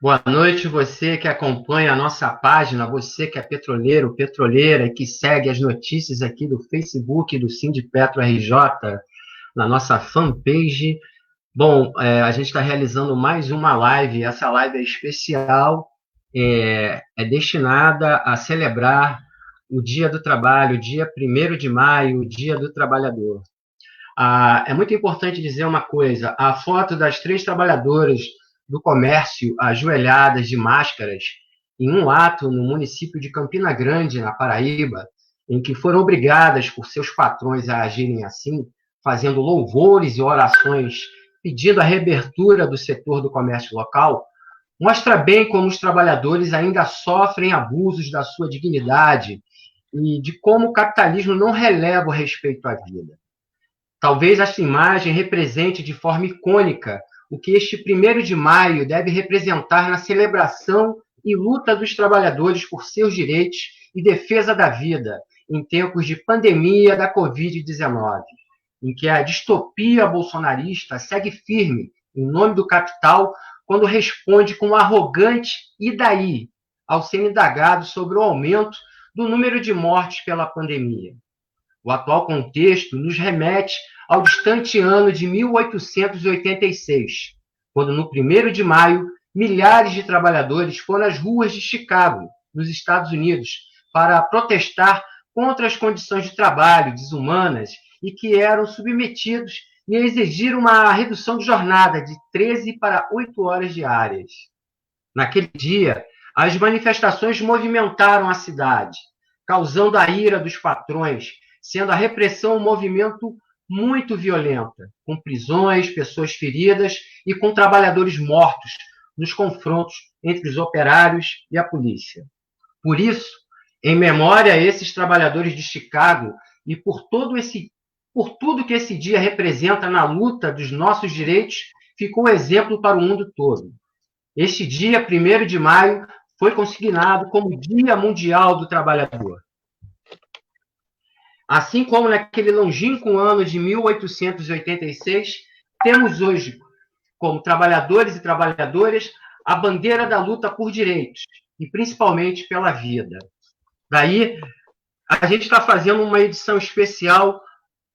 Boa noite, você que acompanha a nossa página, você que é petroleiro, petroleira e que segue as notícias aqui do Facebook do Sindipetro RJ, na nossa fanpage. Bom, a gente está realizando mais uma live. Essa live é especial, é destinada a celebrar o Dia do Trabalho, o dia 1º de maio, o Dia do Trabalhador. É muito importante dizer uma coisa: a foto das três trabalhadoras do comércio ajoelhadas de máscaras em um ato no município de Campina Grande, na Paraíba, em que foram obrigadas por seus patrões a agirem assim, fazendo louvores e orações pedindo a reabertura do setor do comércio local, mostra bem como os trabalhadores ainda sofrem abusos da sua dignidade e de como o capitalismo não releva o respeito à vida. Talvez esta imagem represente de forma icônica o que este 1º de maio deve representar na celebração e luta dos trabalhadores por seus direitos e defesa da vida em tempos de pandemia da Covid-19, em que a distopia bolsonarista segue firme em nome do capital quando responde com um arrogante "e daí?" ao ser indagado sobre o aumento do número de mortes pela pandemia. O atual contexto nos remete ao distante ano de 1886, quando, no 1º de maio, milhares de trabalhadores foram às ruas de Chicago, nos Estados Unidos, para protestar contra as condições de trabalho desumanas e que eram submetidos e exigir uma redução de jornada de 13 para 8 horas diárias. Naquele dia, as manifestações movimentaram a cidade, causando a ira dos patrões, sendo a repressão um movimento muito violenta, com prisões, pessoas feridas e com trabalhadores mortos nos confrontos entre os operários e a polícia. Por isso, em memória a esses trabalhadores de Chicago e por tudo que esse dia representa na luta dos nossos direitos, ficou exemplo para o mundo todo. Este dia, 1º de maio, foi consignado como Dia Mundial do Trabalhador. Assim como naquele longínquo ano de 1886, temos hoje, como trabalhadores e trabalhadoras, a bandeira da luta por direitos, e principalmente pela vida. Daí, a gente está fazendo uma edição especial,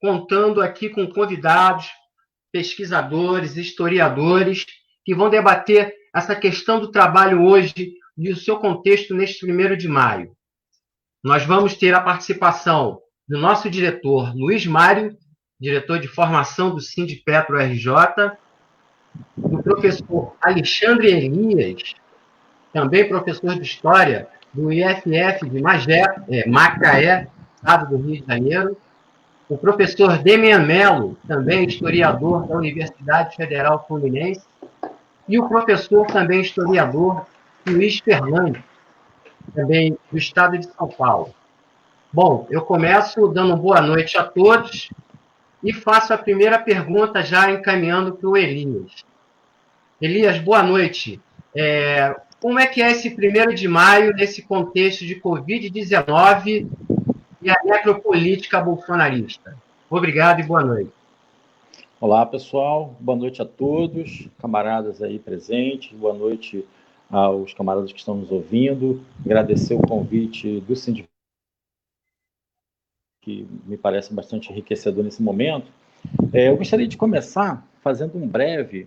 contando aqui com convidados, pesquisadores, historiadores, que vão debater essa questão do trabalho hoje e o seu contexto neste 1º de maio. Nós vamos ter a participação do nosso diretor Luiz Mário, diretor de formação do Sindipetro RJ, do professor Alexandre Elias, também professor de História do IFF de Macaé, estado do Rio de Janeiro, o professor Demian Mello, também historiador da Universidade Federal Fluminense, e o professor também historiador Luiz Fernandes, também do estado de São Paulo. Bom, eu começo dando boa noite a todos e faço a primeira pergunta já encaminhando para o Elias. Elias, boa noite. Como é que é esse 1º de maio nesse contexto de Covid-19 e a necropolítica bolsonarista? Obrigado e boa noite. Olá, pessoal. Boa noite a todos, camaradas aí presentes. Boa noite aos camaradas que estão nos ouvindo. Agradecer o convite do sindicato, que me parece bastante enriquecedor nesse momento. Eu gostaria de começar fazendo uma breve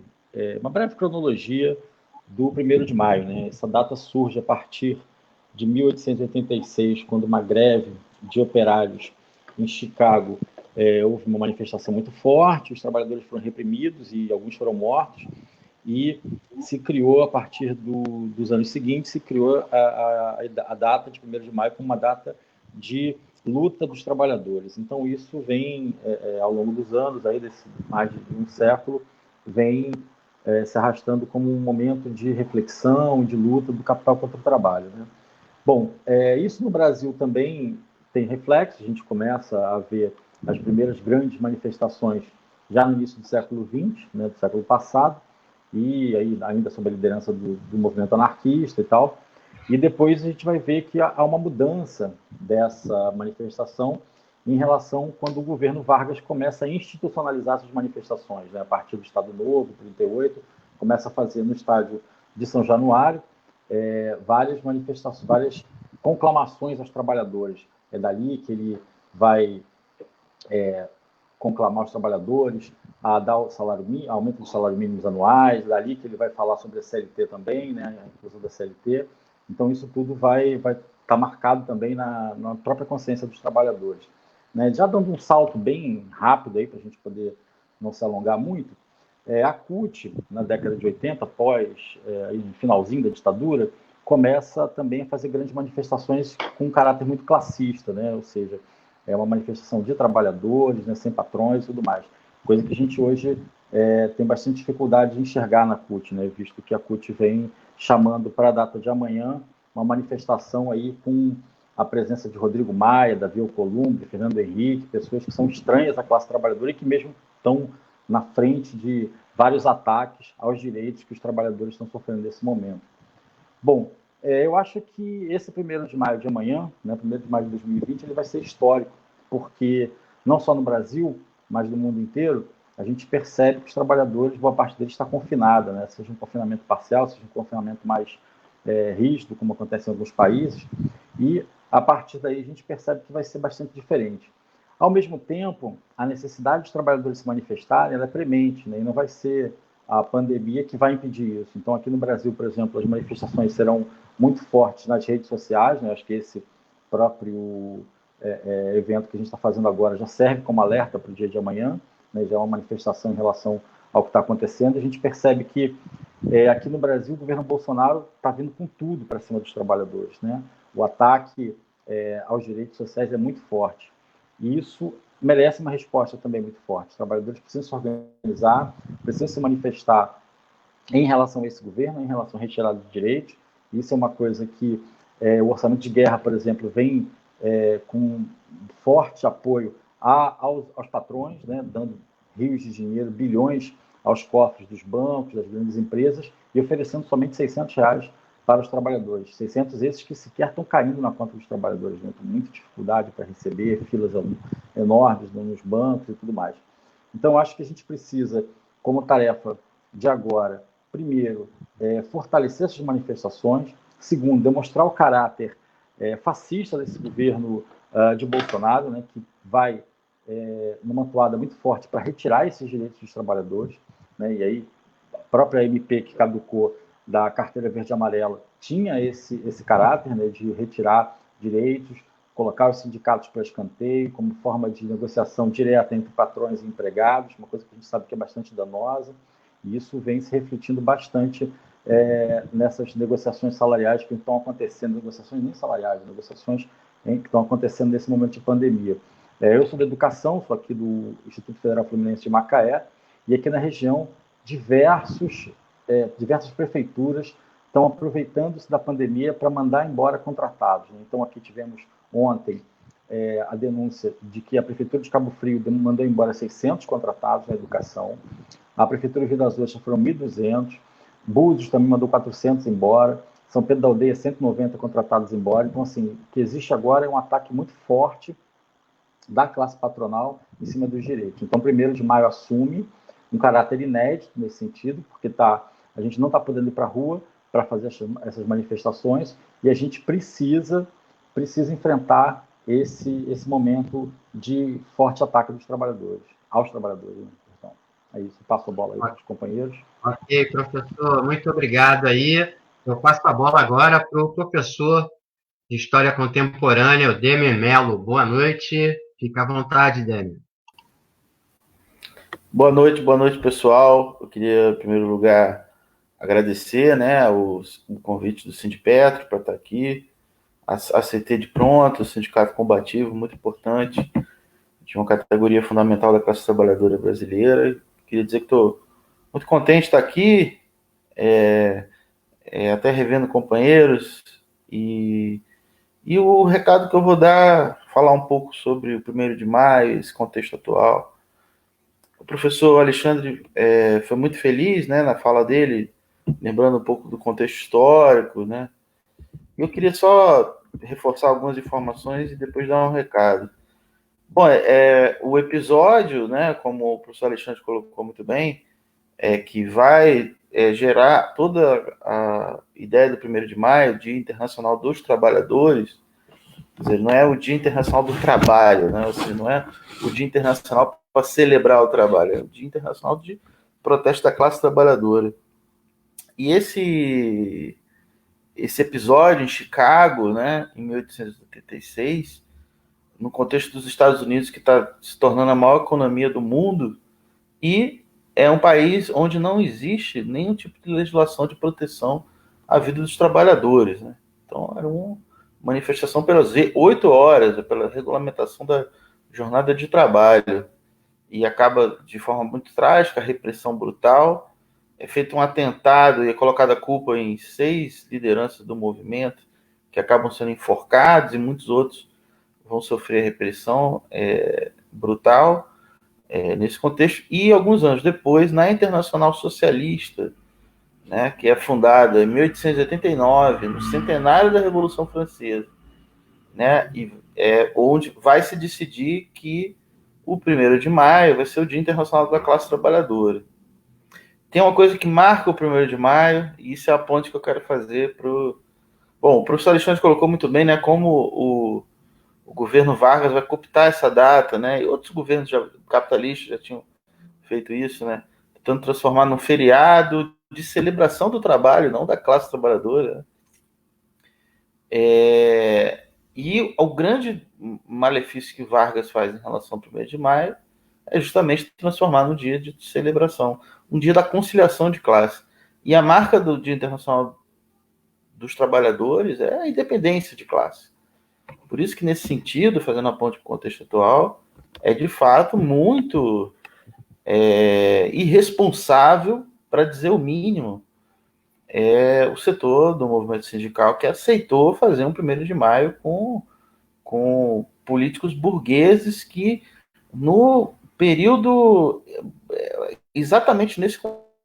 cronologia do 1º de maio, né? Essa data surge a partir de 1886, quando uma greve de operários em Chicago houve uma manifestação muito forte, os trabalhadores foram reprimidos e alguns foram mortos, e se criou, a partir dos anos seguintes, se criou a data de 1º de maio como uma data de luta dos trabalhadores. Então, isso vem, ao longo dos anos, aí desse mais de um século, vem se arrastando como um momento de reflexão, de luta do capital contra o trabalho, né? Bom, isso no Brasil também tem reflexo. A gente começa a ver as primeiras grandes manifestações já no início do século XX, né, do século passado, e aí ainda sob a liderança do movimento anarquista e tal. E depois a gente vai ver que há uma mudança dessa manifestação em relação quando o governo Vargas começa a institucionalizar essas manifestações, né, a partir do Estado Novo, 38, começa a fazer no estádio de São Januário, várias manifestações, várias conclamações aos trabalhadores. É dali que ele vai conclamar os trabalhadores a dar o salário mínimo, aumento dos salários mínimos anuais, dali que ele vai falar sobre a CLT também, né, a inclusão da CLT. Então, isso tudo vai estar marcado também na própria consciência dos trabalhadores. Né? Já dando um salto bem rápido aí, para a gente poder não se alongar muito, a CUT, na década de 80, após no finalzinho da ditadura, começa também a fazer grandes manifestações com um caráter muito classista, né? Ou seja, é uma manifestação de trabalhadores, né, sem patrões e tudo mais. Coisa que a gente hoje tem bastante dificuldade de enxergar na CUT, né, visto que a CUT vem chamando para a data de amanhã uma manifestação aí com a presença de Rodrigo Maia, Davi Alcolumbre, Fernando Henrique, pessoas que são estranhas à classe trabalhadora e que mesmo estão na frente de vários ataques aos direitos que os trabalhadores estão sofrendo nesse momento. Bom, eu acho que esse 1º de maio de amanhã, né, 1º de maio de 2020, ele vai ser histórico, porque não só no Brasil, mas no mundo inteiro, a gente percebe que os trabalhadores, boa parte deles está confinada, né, seja um confinamento parcial, seja um confinamento mais rígido, como acontece em alguns países, e a partir daí a gente percebe que vai ser bastante diferente. Ao mesmo tempo, a necessidade dos trabalhadores se manifestarem ela é premente, né, e não vai ser a pandemia que vai impedir isso. Então, aqui no Brasil, por exemplo, as manifestações serão muito fortes nas redes sociais, né? Acho que esse próprio evento que a gente está fazendo agora já serve como alerta para o dia de amanhã, né? Já é uma manifestação em relação ao que está acontecendo. A gente percebe que aqui no Brasil o governo Bolsonaro está vindo com tudo para cima dos trabalhadores, né? O ataque aos direitos sociais é muito forte. E isso merece uma resposta também muito forte. Os trabalhadores precisam se organizar, precisam se manifestar em relação a esse governo, em relação à retirada de direitos. Isso é uma coisa que o orçamento de guerra, por exemplo, vem com forte apoio aos patrões, né, dando rios de dinheiro, bilhões aos cofres dos bancos, das grandes empresas, e oferecendo somente R$600 para os trabalhadores. 600 esses que sequer estão caindo na conta dos trabalhadores, né? Tem muita dificuldade para receber, filas enormes nos bancos e tudo mais. Então, acho que a gente precisa, como tarefa de agora, primeiro, fortalecer essas manifestações, segundo, demonstrar o caráter fascista desse governo de Bolsonaro, né, que vai numa atuada muito forte para retirar esses direitos dos trabalhadores, né, e aí a própria MP que caducou da carteira verde e amarela tinha esse caráter, né, de retirar direitos, colocar os sindicatos para escanteio, como forma de negociação direta entre patrões e empregados, uma coisa que a gente sabe que é bastante danosa, e isso vem se refletindo bastante nessas negociações salariais que estão acontecendo, negociações nem salariais, negociações que estão acontecendo nesse momento de pandemia. Eu sou da educação, sou aqui do Instituto Federal Fluminense de Macaé, e aqui na região diversas prefeituras estão aproveitando-se da pandemia para mandar embora contratados. Então, aqui tivemos ontem a denúncia de que a Prefeitura de Cabo Frio mandou embora 600 contratados na educação, a Prefeitura de Rio das Ostras foram 1.200, Búzios também mandou 400 embora, São Pedro da Aldeia 190 contratados embora. Então, assim, o que existe agora é um ataque muito forte da classe patronal em cima dos direitos. Então, 1º de maio assume um caráter inédito nesse sentido, porque a gente não está podendo ir para a rua para fazer essas manifestações e a gente precisa enfrentar esse momento de forte ataque dos trabalhadores, aos trabalhadores. Né? Então, é isso. Passo a bola aí para os companheiros. Ok, professor, muito obrigado aí. Eu passo a bola agora para o professor de História Contemporânea, o Demian Mello. Boa noite. Fica à vontade, Demian. Boa noite, pessoal. Eu queria, em primeiro lugar, agradecer, né, o convite do Sindipetro para estar aqui. Aceitei de pronto, o Sindicato Combativo, muito importante, de uma categoria fundamental da classe trabalhadora brasileira. Queria dizer que estou muito contente de estar aqui, até revendo companheiros, e o recado que eu vou dar, falar um pouco sobre o 1º de maio, esse contexto atual. O professor Alexandre foi muito feliz, né, na fala dele, lembrando um pouco do contexto histórico, né? Eu queria só reforçar algumas informações e depois dar um recado. Bom, o episódio, né, como o professor Alexandre colocou muito bem, que vai gerar toda a ideia do 1º de maio, Dia Internacional dos Trabalhadores, quer dizer, não é o Dia Internacional do Trabalho, né? Ou seja, não é o Dia Internacional para celebrar o trabalho, é o Dia Internacional de protesto da classe trabalhadora. E esse episódio em Chicago, né, em 1886, no contexto dos Estados Unidos, que está se tornando a maior economia do mundo, e é um país onde não existe nenhum tipo de legislação de proteção à vida dos trabalhadores, né? Então, era uma manifestação pelas 8 horas, pela regulamentação da jornada de trabalho, e acaba de forma muito trágica, a repressão brutal, é feito um atentado e é colocada a culpa em 6 lideranças do movimento, que acabam sendo enforcados, e muitos outros vão sofrer repressão brutal nesse contexto. E alguns anos depois, na Internacional Socialista, né, que é fundada em 1889, no centenário da Revolução Francesa, né, e onde vai se decidir que o 1º de maio vai ser o Dia Internacional da Classe Trabalhadora. Tem uma coisa que marca o 1º de maio, e isso é a ponte que eu quero fazer para o... Bom, o professor Alexandre colocou muito bem, né, como o governo Vargas vai cooptar essa data, né, e outros governos capitalistas já tinham feito isso, né, tentando transformar num feriado de celebração do trabalho, não da classe trabalhadora. E o grande malefício que Vargas faz em relação ao 1º de maio é justamente transformar no dia de celebração, um dia da conciliação de classe. E a marca do Dia Internacional dos Trabalhadores é a independência de classe. Por isso que, nesse sentido, fazendo a ponte para o contexto atual, é de fato muito irresponsável, para dizer o mínimo, o setor do movimento sindical, que aceitou fazer um 1º de maio com políticos burgueses que, no período, exatamente nesse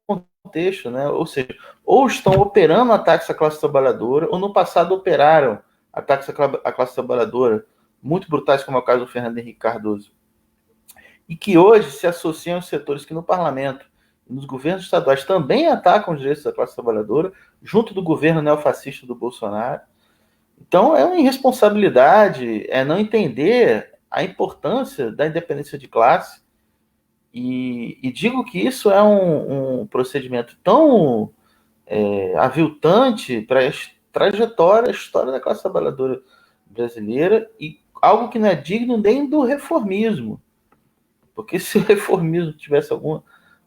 contexto, né? Ou seja, ou estão operando ataques à classe trabalhadora, ou no passado operaram ataques à classe trabalhadora, muito brutais, como é o caso do Fernando Henrique Cardoso, e que hoje se associam aos setores que no parlamento e nos governos estaduais também atacam os direitos da classe trabalhadora, junto do governo neofascista do Bolsonaro. Então, é uma irresponsabilidade não entender a importância da independência de classe. E digo que isso é um procedimento tão aviltante para a trajetória, a história da classe trabalhadora brasileira, e algo que não é digno nem do reformismo. Porque se o reformismo tivesse alguma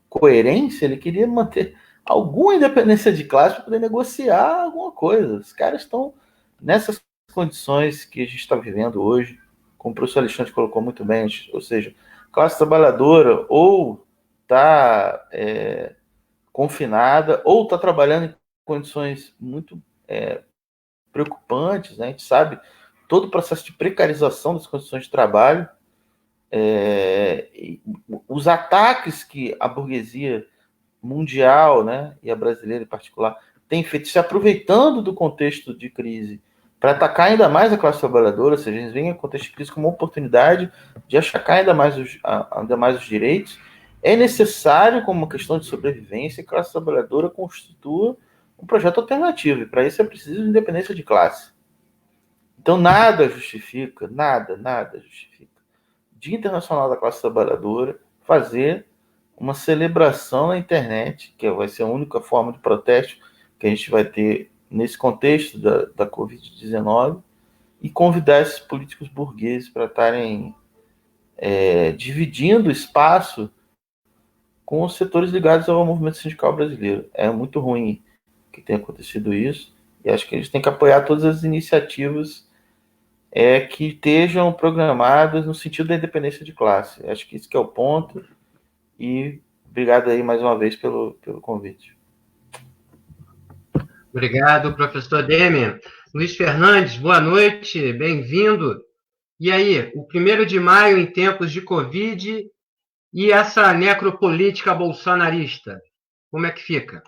coerência, ele queria manter alguma independência de classe para poder negociar alguma coisa. Os caras estão nessas condições que a gente está vivendo hoje, como o professor Alexandre colocou muito bem, ou seja, classe trabalhadora ou está confinada, ou está trabalhando em condições muito preocupantes, né? A gente sabe todo o processo de precarização das condições de trabalho, os ataques que a burguesia mundial, né, e a brasileira em particular, tem feito, se aproveitando do contexto de crise para atacar ainda mais a classe trabalhadora, ou seja, eles veem o contexto de crise como uma oportunidade de achacar ainda mais os direitos. É necessário, como uma questão de sobrevivência, que a classe trabalhadora constitua um projeto alternativo, e para isso é preciso de independência de classe. Então, nada justifica, nada justifica Dia Internacional da Classe Trabalhadora fazer uma celebração na internet, que vai ser a única forma de protesto que a gente vai ter nesse contexto da Covid-19, e convidar esses políticos burgueses para estarem dividindo espaço com os setores ligados ao movimento sindical brasileiro. É muito ruim que tenha acontecido isso, e acho que a gente tem que apoiar todas as iniciativas que estejam programadas no sentido da independência de classe. Acho que isso que é o ponto, e obrigado aí mais uma vez pelo convite. Obrigado, professor Demer. Luiz Fernandes, boa noite, bem-vindo. E aí, o 1º de maio em tempos de Covid e essa necropolítica bolsonarista, como é que fica?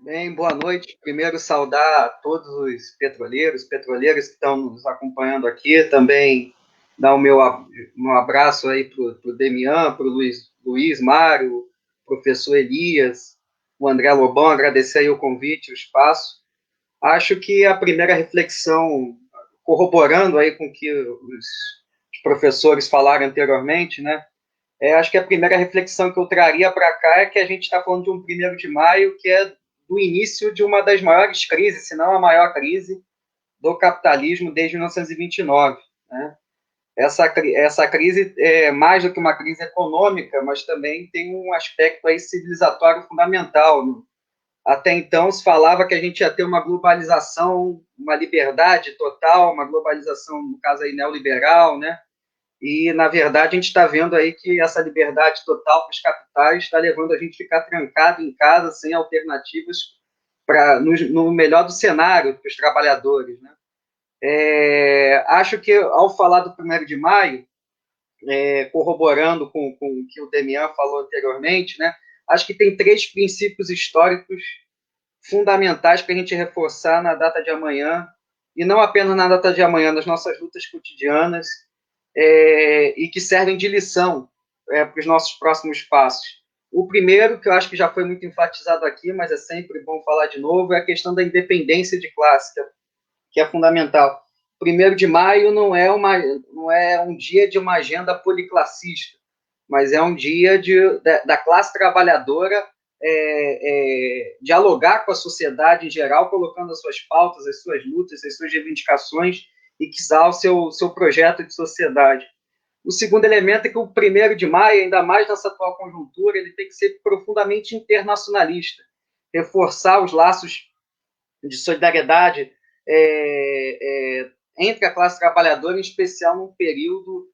Bem, boa noite. Primeiro, saudar a todos os petroleiras que estão nos acompanhando aqui. Também dar o meu abraço aí para o Demian, para o Luiz Mário, professor Elias, o André Lobão, agradecer aí o convite, o espaço. Acho que a primeira reflexão, corroborando aí com o que os professores falaram anteriormente, né? Acho que a primeira reflexão que eu traria para cá é que a gente está falando de um 1º de maio, que é do início de uma das maiores crises, se não a maior crise do capitalismo desde 1929, né? Essa crise é mais do que uma crise econômica, mas também tem um aspecto aí civilizatório fundamental. Até então se falava que a gente ia ter uma globalização, uma liberdade total, uma globalização, no caso aí, neoliberal, né? E, na verdade, a gente está vendo aí que essa liberdade total para os capitais está levando a gente a ficar trancado em casa, sem alternativas, no melhor do cenário, para os trabalhadores, né? Acho que, ao falar do 1º de maio, corroborando com o que o Demian falou anteriormente, né, acho que tem 3 princípios históricos fundamentais para a gente reforçar na data de amanhã, e não apenas na data de amanhã, nas nossas lutas cotidianas, e que servem de lição para os nossos próximos passos. O primeiro, que eu acho que já foi muito enfatizado aqui, mas é sempre bom falar de novo, é a questão da independência de classe, que é fundamental. 1º de maio não é um dia de uma agenda policlassista, mas é um dia da classe trabalhadora dialogar com a sociedade em geral, colocando as suas pautas, as suas lutas, as suas reivindicações e quiçá o seu projeto de sociedade. O segundo elemento é que o 1º de maio, ainda mais nessa atual conjuntura, ele tem que ser profundamente internacionalista, reforçar os laços de solidariedade entre a classe trabalhadora, em especial num período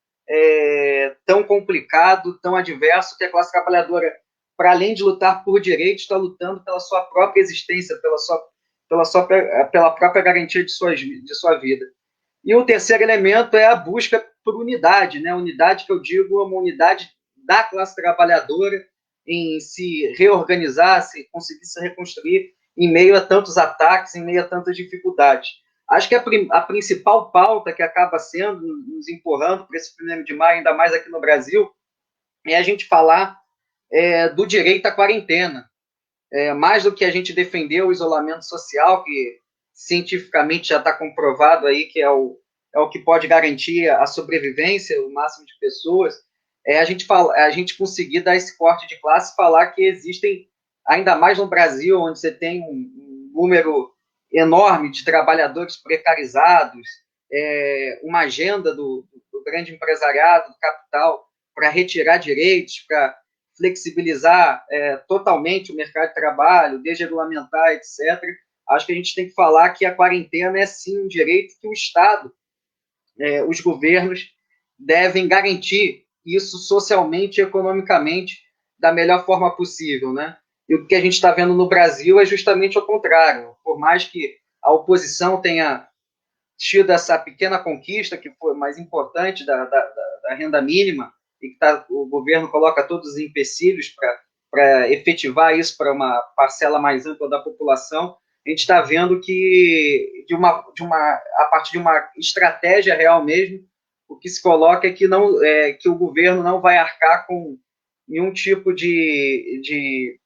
tão complicado, tão adverso, que a classe trabalhadora, para além de lutar por direitos, está lutando pela sua própria existência, pela própria garantia de sua vida. E o terceiro elemento é a busca por unidade, né? Unidade que eu digo é uma unidade da classe trabalhadora em se reorganizar, conseguir se reconstruir em meio a tantos ataques, em meio a tantas dificuldades. Acho que a principal pauta que acaba sendo, nos empurrando para esse 1º de maio, ainda mais aqui no Brasil, é a gente falar do direito à quarentena. Mais do que a gente defender o isolamento social, que cientificamente já está comprovado aí que é o que pode garantir a sobrevivência, o máximo de pessoas, a gente conseguir dar esse corte de classe e falar que existem, ainda mais no Brasil, onde você tem um número enorme de trabalhadores precarizados, uma agenda do grande empresariado, do capital, para retirar direitos, para flexibilizar totalmente o mercado de trabalho, desregulamentar, etc. Acho que a gente tem que falar que a quarentena é, sim, um direito que o Estado, os governos, devem garantir isso socialmente e economicamente da melhor forma possível, né? E o que a gente está vendo no Brasil é justamente o contrário. Por mais que a oposição tenha tido essa pequena conquista, que foi mais importante, da renda mínima, e que o governo coloca todos os empecilhos para efetivar isso para uma parcela mais ampla da população, a gente está vendo que, a partir de uma estratégia real mesmo, o que se coloca é que o governo não vai arcar com nenhum tipo de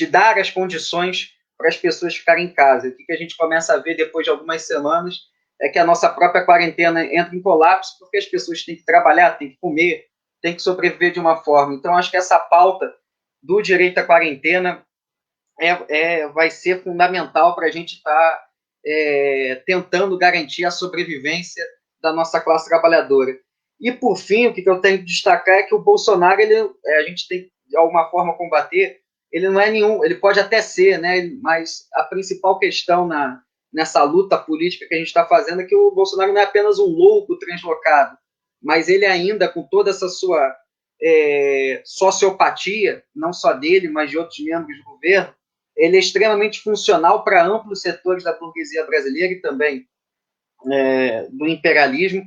dar as condições para as pessoas ficarem em casa. O que a gente começa a ver depois de algumas semanas é que a nossa própria quarentena entra em colapso, porque as pessoas têm que trabalhar, têm que comer, têm que sobreviver de uma forma. Então, acho que essa pauta do direito à quarentena vai ser fundamental para a gente estar tentando garantir a sobrevivência da nossa classe trabalhadora. E, por fim, o que eu tenho que destacar é que o Bolsonaro, a gente tem que, de alguma forma, combater. Ele não é nenhum, ele pode até ser, né, mas a principal questão nessa luta política que a gente está fazendo é que o Bolsonaro não é apenas um louco translocado, mas ele ainda, com toda essa sua sociopatia, não só dele, mas de outros membros do governo, ele é extremamente funcional para amplos setores da burguesia brasileira e também do imperialismo,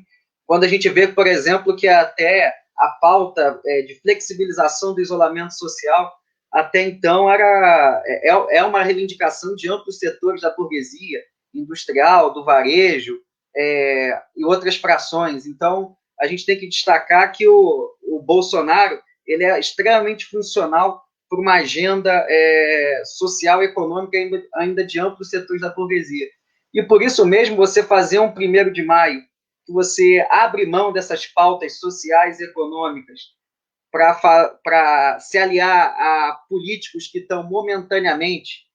quando a gente vê, por exemplo, que até a pauta de flexibilização do isolamento social até então é uma reivindicação de amplos setores da burguesia industrial, do varejo e outras frações. Então, a gente tem que destacar que o Bolsonaro ele é extremamente funcional por uma agenda social e econômica ainda de amplos setores da burguesia. E por isso mesmo, você fazer um 1º de maio, que você abre mão dessas pautas sociais e econômicas para se aliar a políticos que estão momentaneamente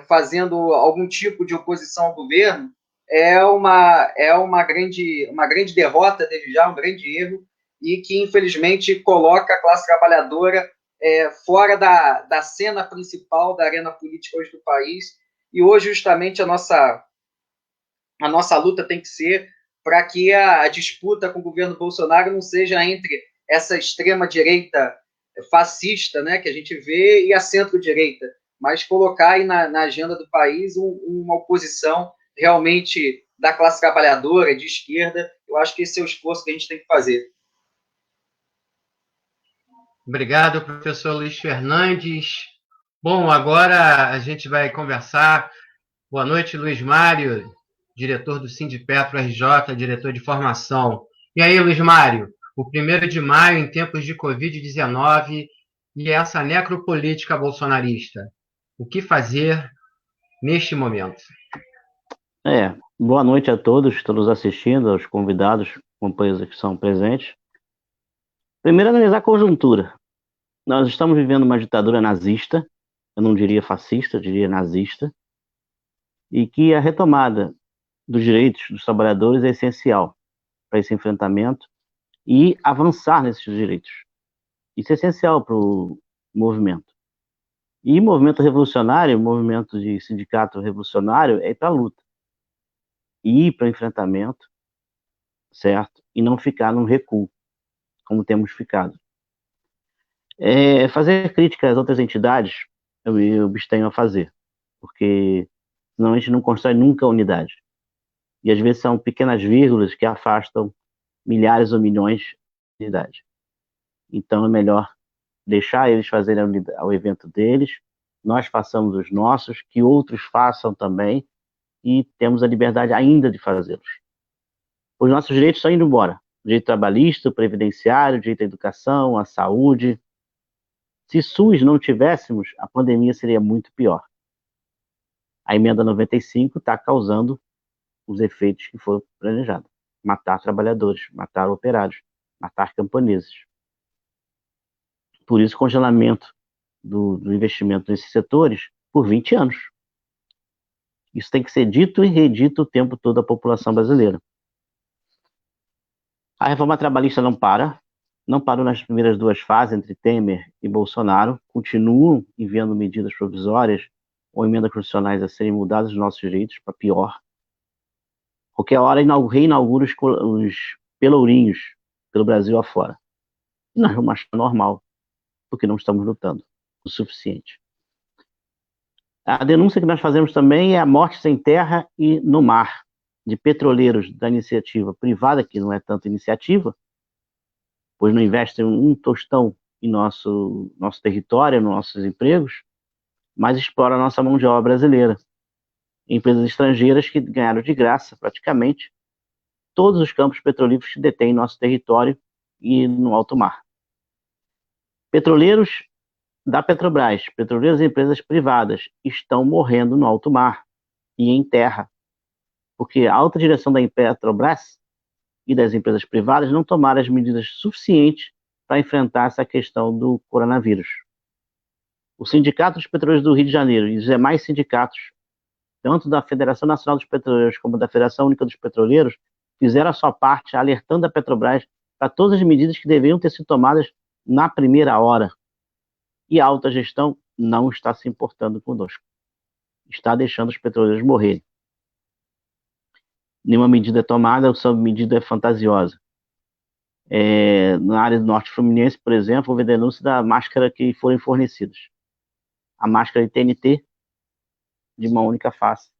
fazendo algum tipo de oposição ao governo, é uma grande derrota, desde já, um grande erro, e que, infelizmente, coloca a classe trabalhadora fora da cena principal da arena política hoje do país. E hoje, justamente, a nossa luta tem que ser para que a disputa com o governo Bolsonaro não seja entre essa extrema-direita fascista, né, que a gente vê, e a centro-direita, mas colocar aí na agenda do país uma oposição realmente da classe trabalhadora, de esquerda. Eu acho que esse é o esforço que a gente tem que fazer. Obrigado, professor Luiz Fernandes. Bom, agora a gente vai conversar. Boa noite, Luiz Mário, diretor do Sindipetro RJ, diretor de formação. E aí, Luiz Mário, o 1º de maio em tempos de Covid-19 e essa necropolítica bolsonarista. O que fazer neste momento? Boa noite a todos que estão nos assistindo, aos convidados, companheiros que são presentes. Primeiro, analisar a conjuntura. Nós estamos vivendo uma ditadura nazista, eu não diria fascista, eu diria nazista, e que a retomada dos direitos dos trabalhadores é essencial para esse enfrentamento e avançar nesses direitos. Isso é essencial para o movimento. E movimento revolucionário, movimento de sindicato revolucionário é ir para a luta. Ir para o enfrentamento, certo? E não ficar num recuo, como temos ficado. Fazer crítica às outras entidades, eu me abstenho a fazer, porque senão a gente não constrói nunca a unidade. E às vezes são pequenas vírgulas que afastam milhares ou milhões de unidade. Então é melhor deixar eles fazerem o evento deles, nós façamos os nossos, que outros façam também, e temos a liberdade ainda de fazê-los. Os nossos direitos estão indo embora. O direito trabalhista, o previdenciário, o direito à educação, à saúde. Se SUS não tivéssemos, a pandemia seria muito pior. A emenda 95 está causando os efeitos que foram planejados. Matar trabalhadores, matar operários, matar camponeses. Por isso, congelamento do investimento nesses setores por 20 anos. Isso tem que ser dito e redito o tempo todo à população brasileira. A reforma trabalhista não parou nas primeiras 2 fases, entre Temer e Bolsonaro, continuam enviando medidas provisórias ou emendas constitucionais a serem mudadas os nossos direitos para pior. Qualquer hora reinaugura os pelourinhos pelo Brasil afora. E nós vamos achar normal, porque não estamos lutando o suficiente. A denúncia que nós fazemos também é a morte sem terra e no mar, de petroleiros da iniciativa privada, que não é tanto iniciativa, pois não investem um tostão em nosso território, nos nossos empregos, mas explora a nossa mão de obra brasileira. Empresas estrangeiras que ganharam de graça, praticamente, todos os campos petrolíferos que detêm nosso território e no alto mar. Petroleiros da Petrobras, petroleiros e empresas privadas estão morrendo no alto mar e em terra, porque a alta direção da Petrobras e das empresas privadas não tomaram as medidas suficientes para enfrentar essa questão do coronavírus. O Sindicato dos Petroleiros do Rio de Janeiro e os demais sindicatos, tanto da Federação Nacional dos Petroleiros como da Federação Única dos Petroleiros, fizeram a sua parte alertando a Petrobras para todas as medidas que deveriam ter sido tomadas na primeira hora. E a alta gestão não está se importando conosco. Está deixando os petroleiros morrerem. Nenhuma medida é tomada, essa medida é fantasiosa. Na área do Norte Fluminense, por exemplo, houve denúncia da máscara que foram fornecidas. A máscara de TNT de uma única face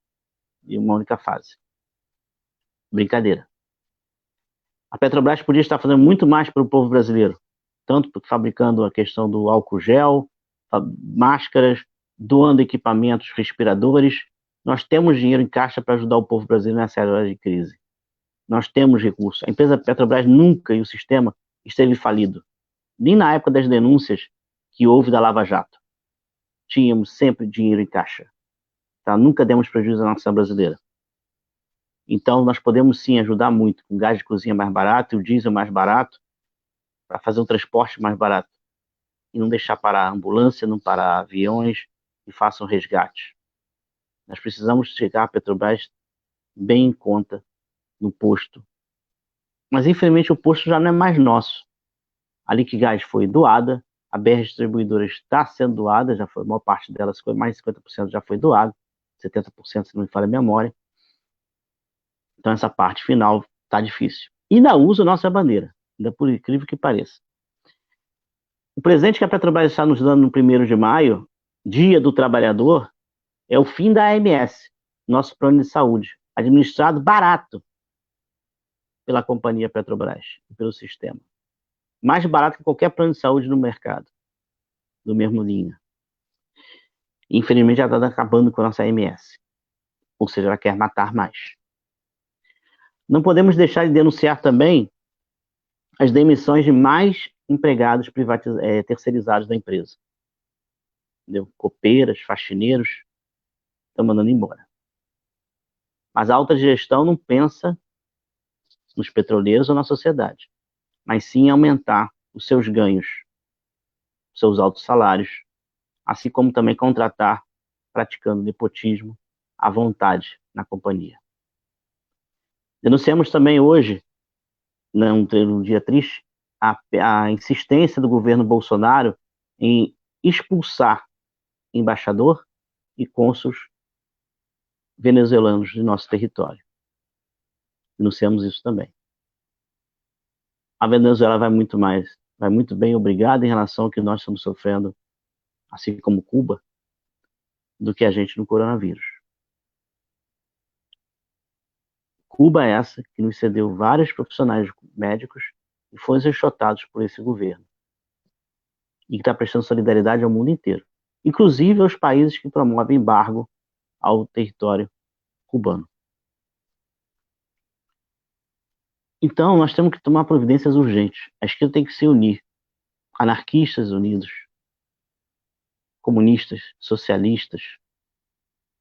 e uma única fase. Brincadeira. A Petrobras podia estar fazendo muito mais para o povo brasileiro, tanto fabricando a questão do álcool gel, máscaras, doando equipamentos, respiradores. Nós temos dinheiro em caixa para ajudar o povo brasileiro nessa hora de crise. Nós temos recursos. A empresa Petrobras nunca, e o sistema, esteve falido. Nem na época das denúncias que houve da Lava Jato. Tínhamos sempre dinheiro em caixa. Tá? Nunca demos prejuízo à nação brasileira. Então, nós podemos sim ajudar muito com gás de cozinha mais barato e o diesel mais barato para fazer um transporte mais barato. E não deixar parar a ambulância, não parar aviões e façam resgate. Nós precisamos chegar a Petrobras bem em conta no posto. Mas, infelizmente, o posto já não é mais nosso. A Liquigás foi doada, a BR Distribuidora está sendo doada, já foi, a maior parte delas, mais de 50% já foi doado, 70% se não me falha a memória. Então essa parte final está difícil. E ainda usa a nossa bandeira, ainda por incrível que pareça. O presente que a Petrobras está nos dando no 1º de maio, Dia do Trabalhador, é o fim da AMS, nosso plano de saúde, administrado barato pela companhia Petrobras, pelo sistema. Mais barato que qualquer plano de saúde no mercado, do mesmo linha. Infelizmente, já está acabando com a nossa AMS. Ou seja, ela quer matar mais. Não podemos deixar de denunciar também as demissões de mais empregados terceirizados da empresa. Entendeu? Copeiras, faxineiros, estão mandando embora. Mas a alta gestão não pensa nos petroleiros ou na sociedade, mas sim em aumentar os seus ganhos, os seus altos salários, assim como também contratar, praticando nepotismo à vontade na companhia. Denunciamos também hoje, num dia triste, a insistência do governo Bolsonaro em expulsar embaixador e cônsuls venezuelanos de nosso território. Denunciamos isso também. A Venezuela vai muito bem, obrigado, em relação ao que nós estamos sofrendo, assim como Cuba, do que a gente no coronavírus. Cuba é essa que nos cedeu vários profissionais médicos e foi enxotados por esse governo. E que está prestando solidariedade ao mundo inteiro, inclusive aos países que promovem embargo ao território cubano. Então, nós temos que tomar providências urgentes. A esquerda tem que se unir. Anarquistas unidos, comunistas, socialistas,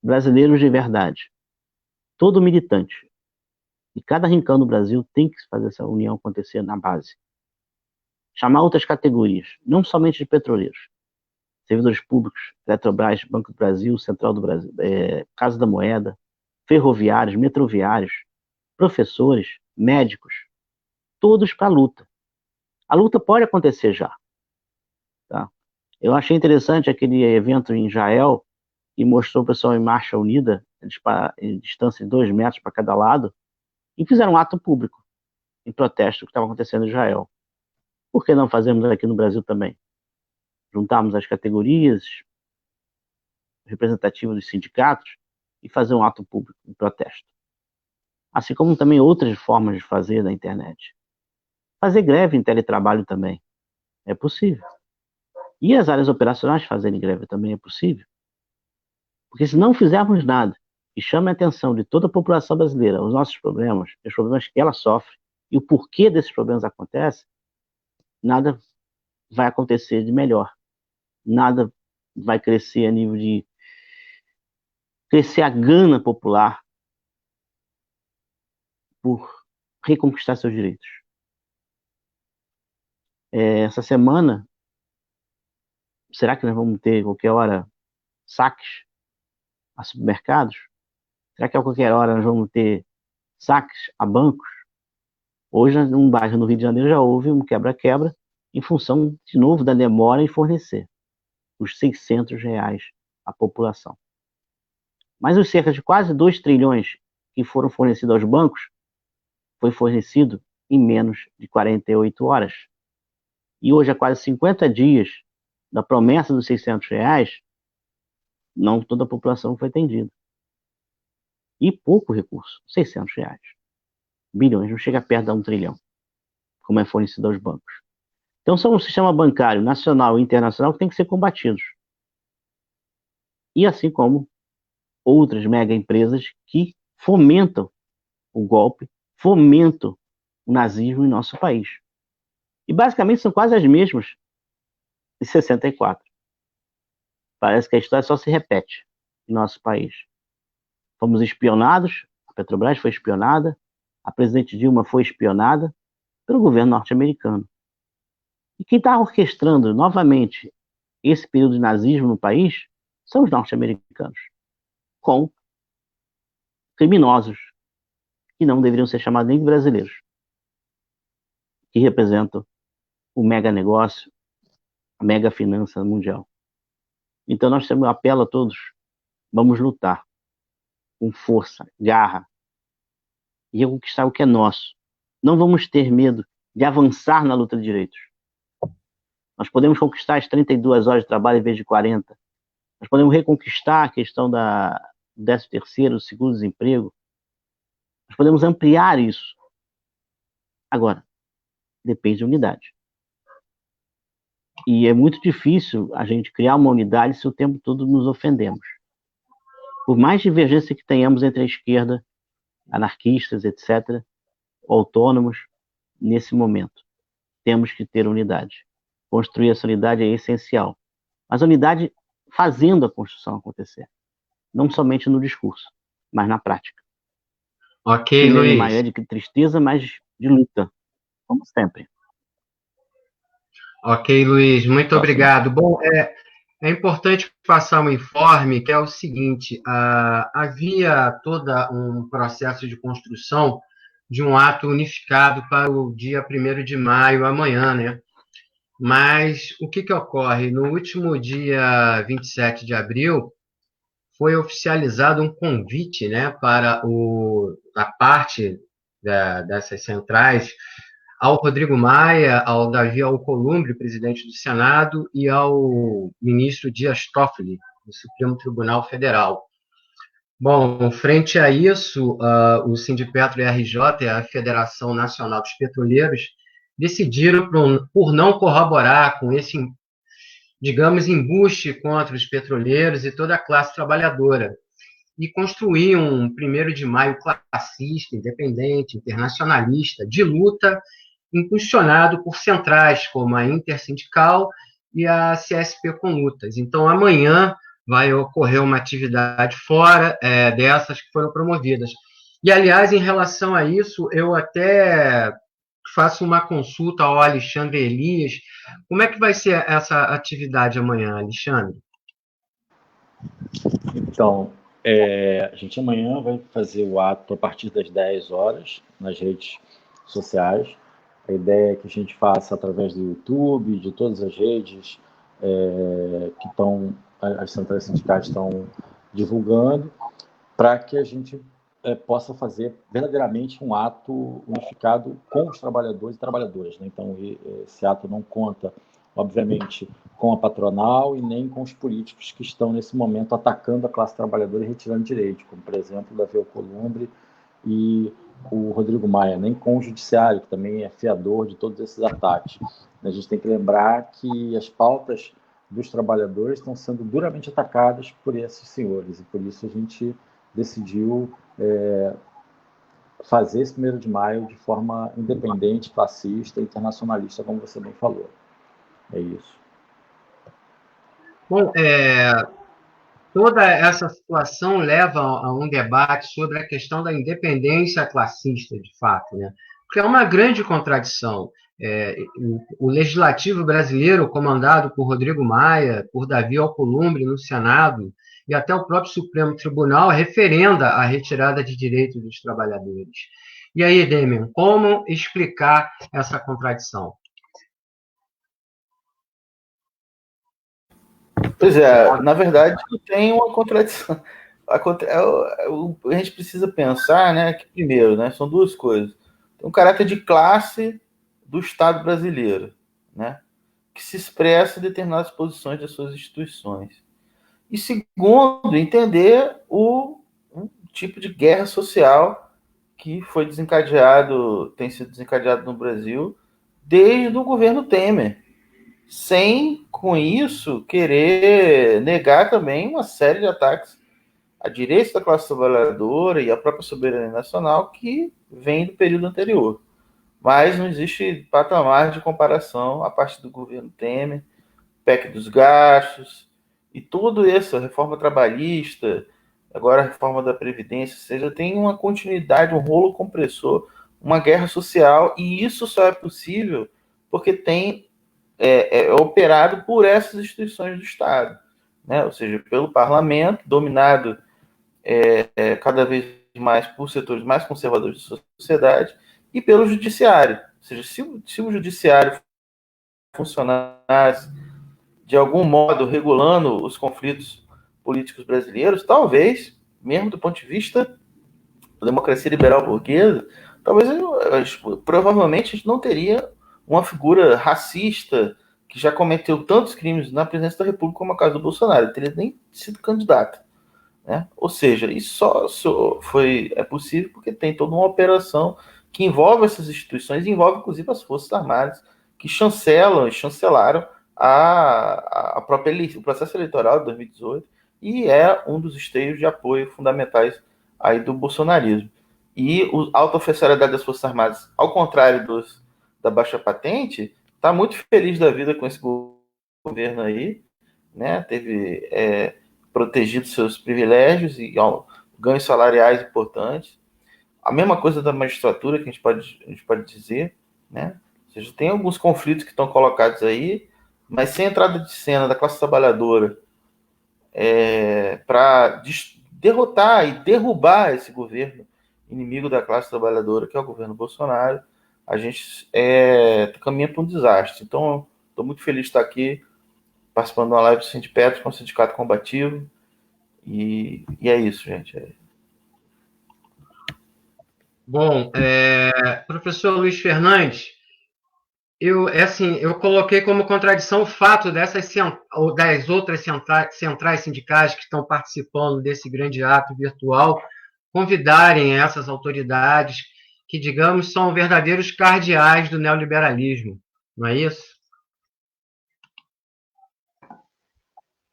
brasileiros de verdade. Todo militante. E cada rincão do Brasil tem que fazer essa união acontecer na base. Chamar outras categorias, não somente de petroleiros. Servidores públicos, Petrobras, Banco do Brasil, Central do Brasil, Casa da Moeda, ferroviários, metroviários, professores, médicos, todos para a luta. A luta pode acontecer já. Tá? Eu achei interessante aquele evento em Israel, que mostrou o pessoal em marcha unida, em distância de 2 metros para cada lado, e fizeram um ato público, em protesto do que estava acontecendo em Israel. Por que não fazemos aqui no Brasil também? Juntarmos as categorias representativas dos sindicatos e fazer um ato público em protesto. Assim como também outras formas de fazer na internet. Fazer greve em teletrabalho também é possível. E as áreas operacionais fazerem greve também é possível. Porque se não fizermos nada e chame a atenção de toda a população brasileira aos nossos problemas, os problemas que ela sofre e o porquê desses problemas acontecem, nada vai acontecer de melhor. Nada vai crescer a nível de crescer a gana popular por reconquistar seus direitos. Essa semana, será que nós vamos ter qualquer hora saques a supermercados? Será que a qualquer hora nós vamos ter saques a bancos? Hoje, num bairro no Rio de Janeiro, já houve um quebra-quebra em função, de novo, da demora em fornecer os R$ 600 à população. Mas os cerca de quase 2 trilhões que foram fornecidos aos bancos foi fornecido em menos de 48 horas. E hoje, há quase 50 dias da promessa dos R$ 600, não toda a população foi atendida. E pouco recurso, R$ 600. Bilhões, não chega perto de 1 trilhão, como é fornecido aos bancos. Então, são um sistema bancário nacional e internacional que tem que ser combatidos. E assim como outras mega empresas que fomentam o golpe, fomentam o nazismo em nosso país. E basicamente são quase as mesmas 1964. Parece que a história só se repete em nosso país. Fomos espionados, a Petrobras foi espionada, a presidente Dilma foi espionada pelo governo norte-americano. E quem está orquestrando novamente esse período de nazismo no país são os norte-americanos, com criminosos que não deveriam ser chamados nem de brasileiros, que representam o mega negócio, a mega finança mundial. Então nós temos um apelo a todos, vamos lutar com força, garra, e conquistar o que é nosso. Não vamos ter medo de avançar na luta de direitos. Nós podemos conquistar as 32 horas de trabalho em vez de 40. Nós podemos reconquistar a questão do 13º, do seguro-desemprego. Nós podemos ampliar isso. Agora, depende de unidade. E é muito difícil a gente criar uma unidade se o tempo todo nos ofendemos. Por mais divergência que tenhamos entre a esquerda, anarquistas, etc., autônomos, nesse momento, temos que ter unidade. Construir essa unidade é essencial. Mas a unidade fazendo a construção acontecer. Não somente no discurso, mas na prática. Ok, Luiz. Não é de tristeza, mas de luta, como sempre. Ok, Luiz, muito obrigado. Bom, é importante passar um informe que é o seguinte: havia todo um processo de construção de um ato unificado para o dia 1º de maio, amanhã, né? Mas o que ocorre? No último dia 27 de abril, foi oficializado um convite, né, para a parte dessas centrais ao Rodrigo Maia, ao Davi Alcolumbre, presidente do Senado, e ao ministro Dias Toffoli, do Supremo Tribunal Federal. Bom, frente a isso, o Sindipetro e a RJ, a Federação Nacional dos Petroleiros, decidiram por não corroborar com esse, digamos, embuste contra os petroleiros e toda a classe trabalhadora, e construir um 1º de maio classista, independente, internacionalista, de luta, impulsionado por centrais como a Intersindical e a CSP com Lutas. Então, amanhã vai ocorrer uma atividade fora dessas que foram promovidas. E, aliás, em relação a isso, eu até faço uma consulta ao Alexandre Elias. Como é que vai ser essa atividade amanhã, Alexandre? Então, a gente amanhã vai fazer o ato a partir das 10 horas nas redes sociais. A ideia é que a gente faça através do YouTube, de todas as redes que as centrais sindicais estão divulgando, para que a gente possa fazer verdadeiramente um ato unificado com os trabalhadores e trabalhadoras, né? Então, esse ato não conta, obviamente, com a patronal e nem com os políticos que estão, nesse momento, atacando a classe trabalhadora e retirando direitos, como, por exemplo, o Davi Alcolumbre e o Rodrigo Maia, nem com o judiciário, que também é fiador de todos esses ataques. A gente tem que lembrar que as pautas dos trabalhadores estão sendo duramente atacadas por esses senhores, e por isso a gente decidiu fazer esse 1º de maio de forma independente, classista, internacionalista, como você bem falou. É isso. Bom, toda essa situação leva a um debate sobre a questão da independência classista, de fato, né? Porque é uma grande contradição. O legislativo brasileiro, comandado por Rodrigo Maia, por Davi Alcolumbre no Senado, e até o próprio Supremo Tribunal, referenda a retirada de direitos dos trabalhadores. E aí, Demian, como explicar essa contradição? Pois é, na verdade, tem uma contradição. A gente precisa pensar, né, que primeiro, né, são duas coisas. Tem um caráter de classe do Estado brasileiro, né, que se expressa em determinadas posições das suas instituições. E segundo, entender um tipo de guerra social que foi tem sido desencadeado no Brasil desde o governo Temer, sem, com isso, querer negar também uma série de ataques a direitos da classe trabalhadora e à própria soberania nacional que vem do período anterior. Mas não existe patamar de comparação a partir do governo Temer PEC dos gastos, e tudo isso, a reforma trabalhista, agora a reforma da Previdência, ou seja, tem uma continuidade, um rolo compressor, uma guerra social, e isso só é possível porque é operado por essas instituições do Estado, né? Ou seja, pelo parlamento, dominado cada vez mais por setores mais conservadores da sociedade, e pelo judiciário. Ou seja, se o judiciário funcionasse de algum modo regulando os conflitos políticos brasileiros, talvez, mesmo do ponto de vista da democracia liberal burguesa, talvez provavelmente a gente não teria uma figura racista que já cometeu tantos crimes na presidência da República como a caso do Bolsonaro. Ele teria nem sido candidato. Né? Ou seja, isso só é possível porque tem toda uma operação que envolve essas instituições, envolve inclusive as Forças Armadas, que chancelam e chancelaram a própria o processo eleitoral de 2018 e é um dos esteios de apoio fundamentais aí do bolsonarismo. E a autooficialidade das Forças Armadas, ao contrário da baixa patente, está muito feliz da vida com esse governo aí, né? Teve protegido seus privilégios e ganhos salariais importantes. A mesma coisa da magistratura, que a gente pode dizer, né? Ou seja, tem alguns conflitos que estão colocados aí, mas sem entrada de cena da classe trabalhadora para derrotar e derrubar esse governo inimigo da classe trabalhadora, que é o governo Bolsonaro, a gente caminha para um desastre. Então, estou muito feliz de estar aqui participando de uma live do Sindipetro com o Sindicato Combativo. E é isso, gente. Bom, professor Luiz Fernandes, eu coloquei como contradição o fato das outras centrais sindicais que estão participando desse grande ato virtual convidarem essas autoridades que, digamos, são verdadeiros cardeais do neoliberalismo, não é isso?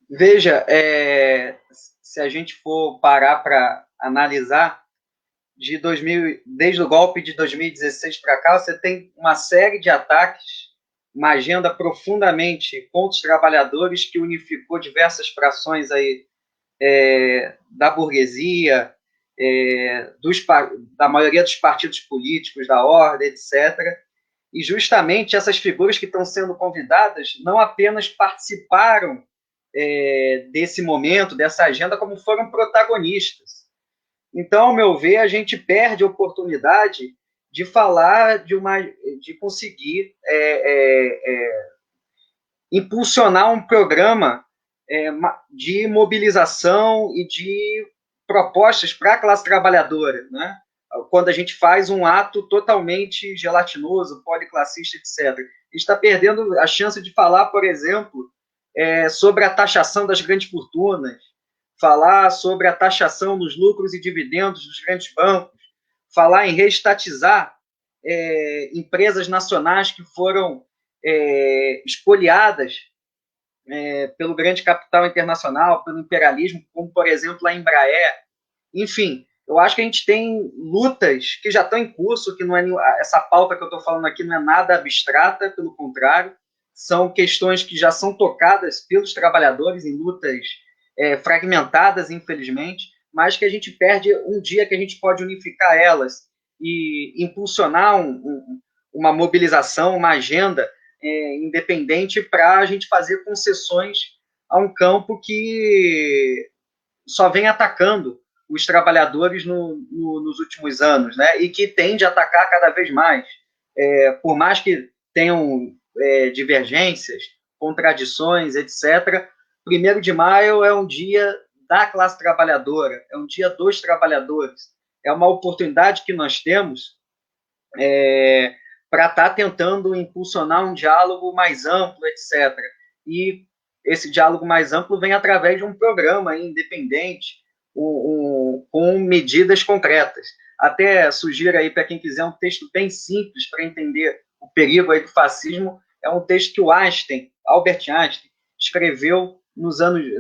Veja, se a gente for parar para analisar, desde o golpe de 2016 para cá, você tem uma série de ataques, uma agenda profundamente contra os trabalhadores que unificou diversas frações aí, da burguesia, da maioria dos partidos políticos, da ordem, etc. E justamente essas figuras que estão sendo convidadas não apenas participaram desse momento, dessa agenda, como foram protagonistas. Então, ao meu ver, a gente perde a oportunidade de falar de conseguir impulsionar um programa de mobilização e de propostas para a classe trabalhadora, né? Quando a gente faz um ato totalmente gelatinoso, policlassista, etc. A gente está perdendo a chance de falar, por exemplo, sobre a taxação das grandes fortunas, falar sobre a taxação dos lucros e dividendos dos grandes bancos, falar em reestatizar empresas nacionais que foram expoliadas pelo grande capital internacional, pelo imperialismo, como, por exemplo, a Embraer. Enfim, eu acho que a gente tem lutas que já estão em curso, que não é essa pauta que eu estou falando aqui não é nada abstrata, pelo contrário, são questões que já são tocadas pelos trabalhadores em lutas fragmentadas, infelizmente, mas que a gente perde um dia que a gente pode unificar elas e impulsionar uma mobilização, uma agenda independente para a gente fazer concessões a um campo que só vem atacando os trabalhadores nos últimos anos, né? E que tende a atacar cada vez mais. Por mais que tenham divergências, contradições, etc., 1º de maio é um dia da classe trabalhadora, é um dia dos trabalhadores. É uma oportunidade que nós temos para estar tentando impulsionar um diálogo mais amplo, etc. E esse diálogo mais amplo vem através de um programa independente, com medidas concretas. Até sugiro aí para quem quiser um texto bem simples para entender o perigo aí do fascismo, é um texto que o Albert Einstein, escreveu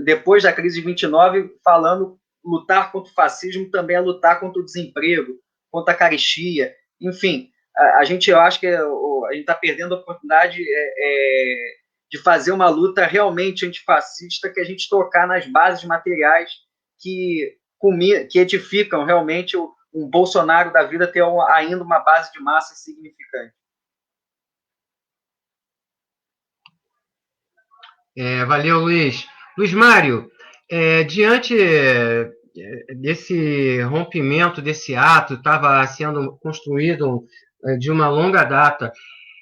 depois da crise de 29, falando lutar contra o fascismo também é lutar contra o desemprego, contra a carestia, enfim. Eu acho que a gente está perdendo a oportunidade de fazer uma luta realmente antifascista, que a gente tocar nas bases materiais que edificam realmente um Bolsonaro da vida ter ainda uma base de massa significante. Valeu, Luiz. Luiz Mário, diante desse rompimento, desse ato, estava sendo construído de uma longa data,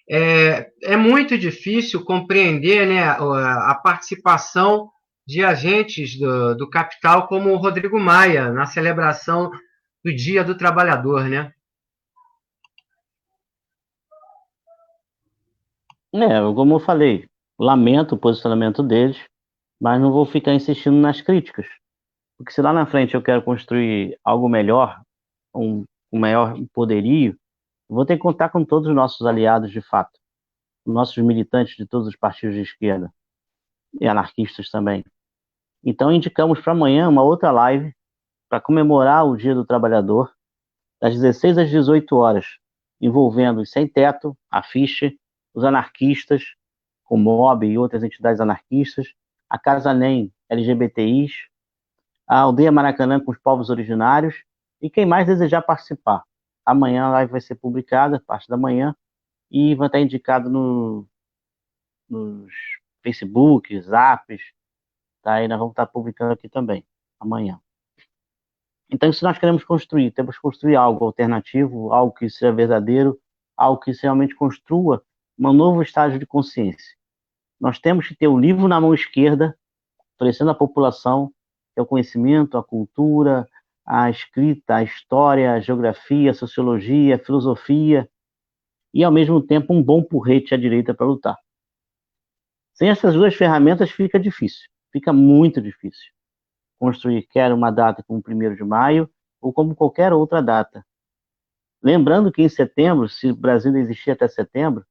é muito difícil compreender, né, a participação de agentes do capital como o Rodrigo Maia na celebração do Dia do Trabalhador, né? Como eu falei, lamento o posicionamento deles, mas não vou ficar insistindo nas críticas, porque se lá na frente eu quero construir algo melhor, um maior poderio, vou ter que contar com todos os nossos aliados de fato, nossos militantes de todos os partidos de esquerda e anarquistas também. Então indicamos para amanhã uma outra live para comemorar o Dia do Trabalhador, das 16 às 18 horas, envolvendo os sem-teto, a Fiche, os anarquistas, o MOB e outras entidades anarquistas, a Casa NEM LGBTIs, a Aldeia Maracanã com os povos originários e quem mais desejar participar. Amanhã a live vai ser publicada, parte da manhã, e vai estar indicado nos Facebook, Zaps, tá? E nós vamos estar publicando aqui também, amanhã. Então, se nós queremos construir, temos que construir algo alternativo, algo que seja verdadeiro, algo que realmente construa um novo estágio de consciência. Nós temos que ter o livro na mão esquerda, oferecendo à população o conhecimento, a cultura, a escrita, a história, a geografia, a sociologia, a filosofia, e, ao mesmo tempo, um bom porrete à direita para lutar. Sem essas duas ferramentas fica difícil, fica muito difícil construir quer uma data como 1º de maio ou como qualquer outra data. Lembrando que em setembro, se o Brasil existir até setembro,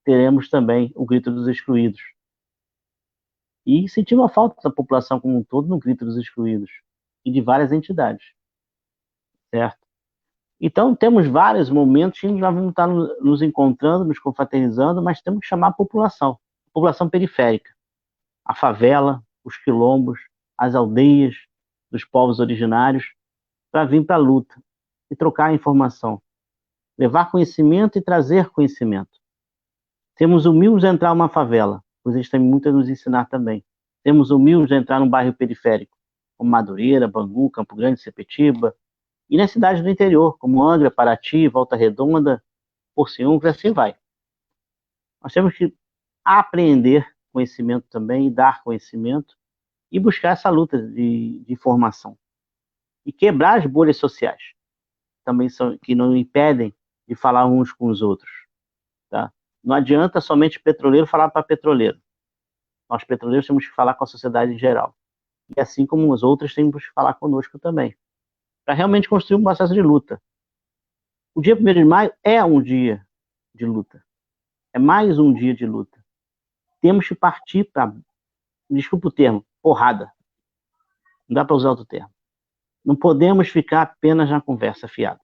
teremos também o Grito dos Excluídos. E sentimos a falta da população como um todo no Grito dos Excluídos e de várias entidades, certo? Então, temos vários momentos em que nós vamos estar nos encontrando, nos confraternizando, mas temos que chamar a população periférica, a favela, os quilombos, as aldeias dos povos originários, para vir para a luta e trocar informação, levar conhecimento e trazer conhecimento. Temos humildes de entrar numa favela, pois eles têm muito a nos ensinar também. Temos humildes de entrar num bairro periférico, como Madureira, Bangu, Campo Grande, Sepetiba, e nas cidades do interior, como Angra, Paraty, Volta Redonda, Porciúncula, assim vai. Nós temos que aprender conhecimento também, dar conhecimento, e buscar essa luta de informação. E quebrar as bolhas sociais, também que não impedem de falar uns com os outros. Tá? Não adianta somente petroleiro falar para petroleiro. Nós, petroleiros, temos que falar com a sociedade em geral. E assim como os outros, temos que falar conosco também. Para realmente construir um processo de luta. O dia 1º de maio é um dia de luta. É mais um dia de luta. Temos que partir para, desculpa o termo, porrada. Não dá para usar outro termo. Não podemos ficar apenas na conversa fiada.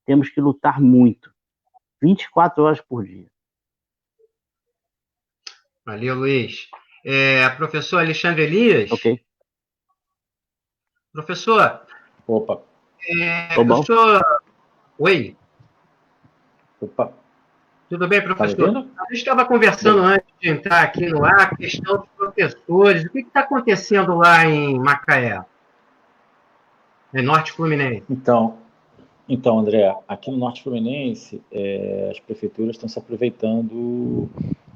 Temos que lutar muito. 24 horas por dia. Valeu, Luiz. Professor Alexandre Elias. Ok. Professor. Opa. Professor. Oi. Opa. Tudo bem, professor? Tá, a gente estava conversando antes de entrar aqui no ar, a questão dos professores. O que está acontecendo lá em Macaé? Norte Fluminense. Então, André, aqui no Norte Fluminense, as prefeituras estão se aproveitando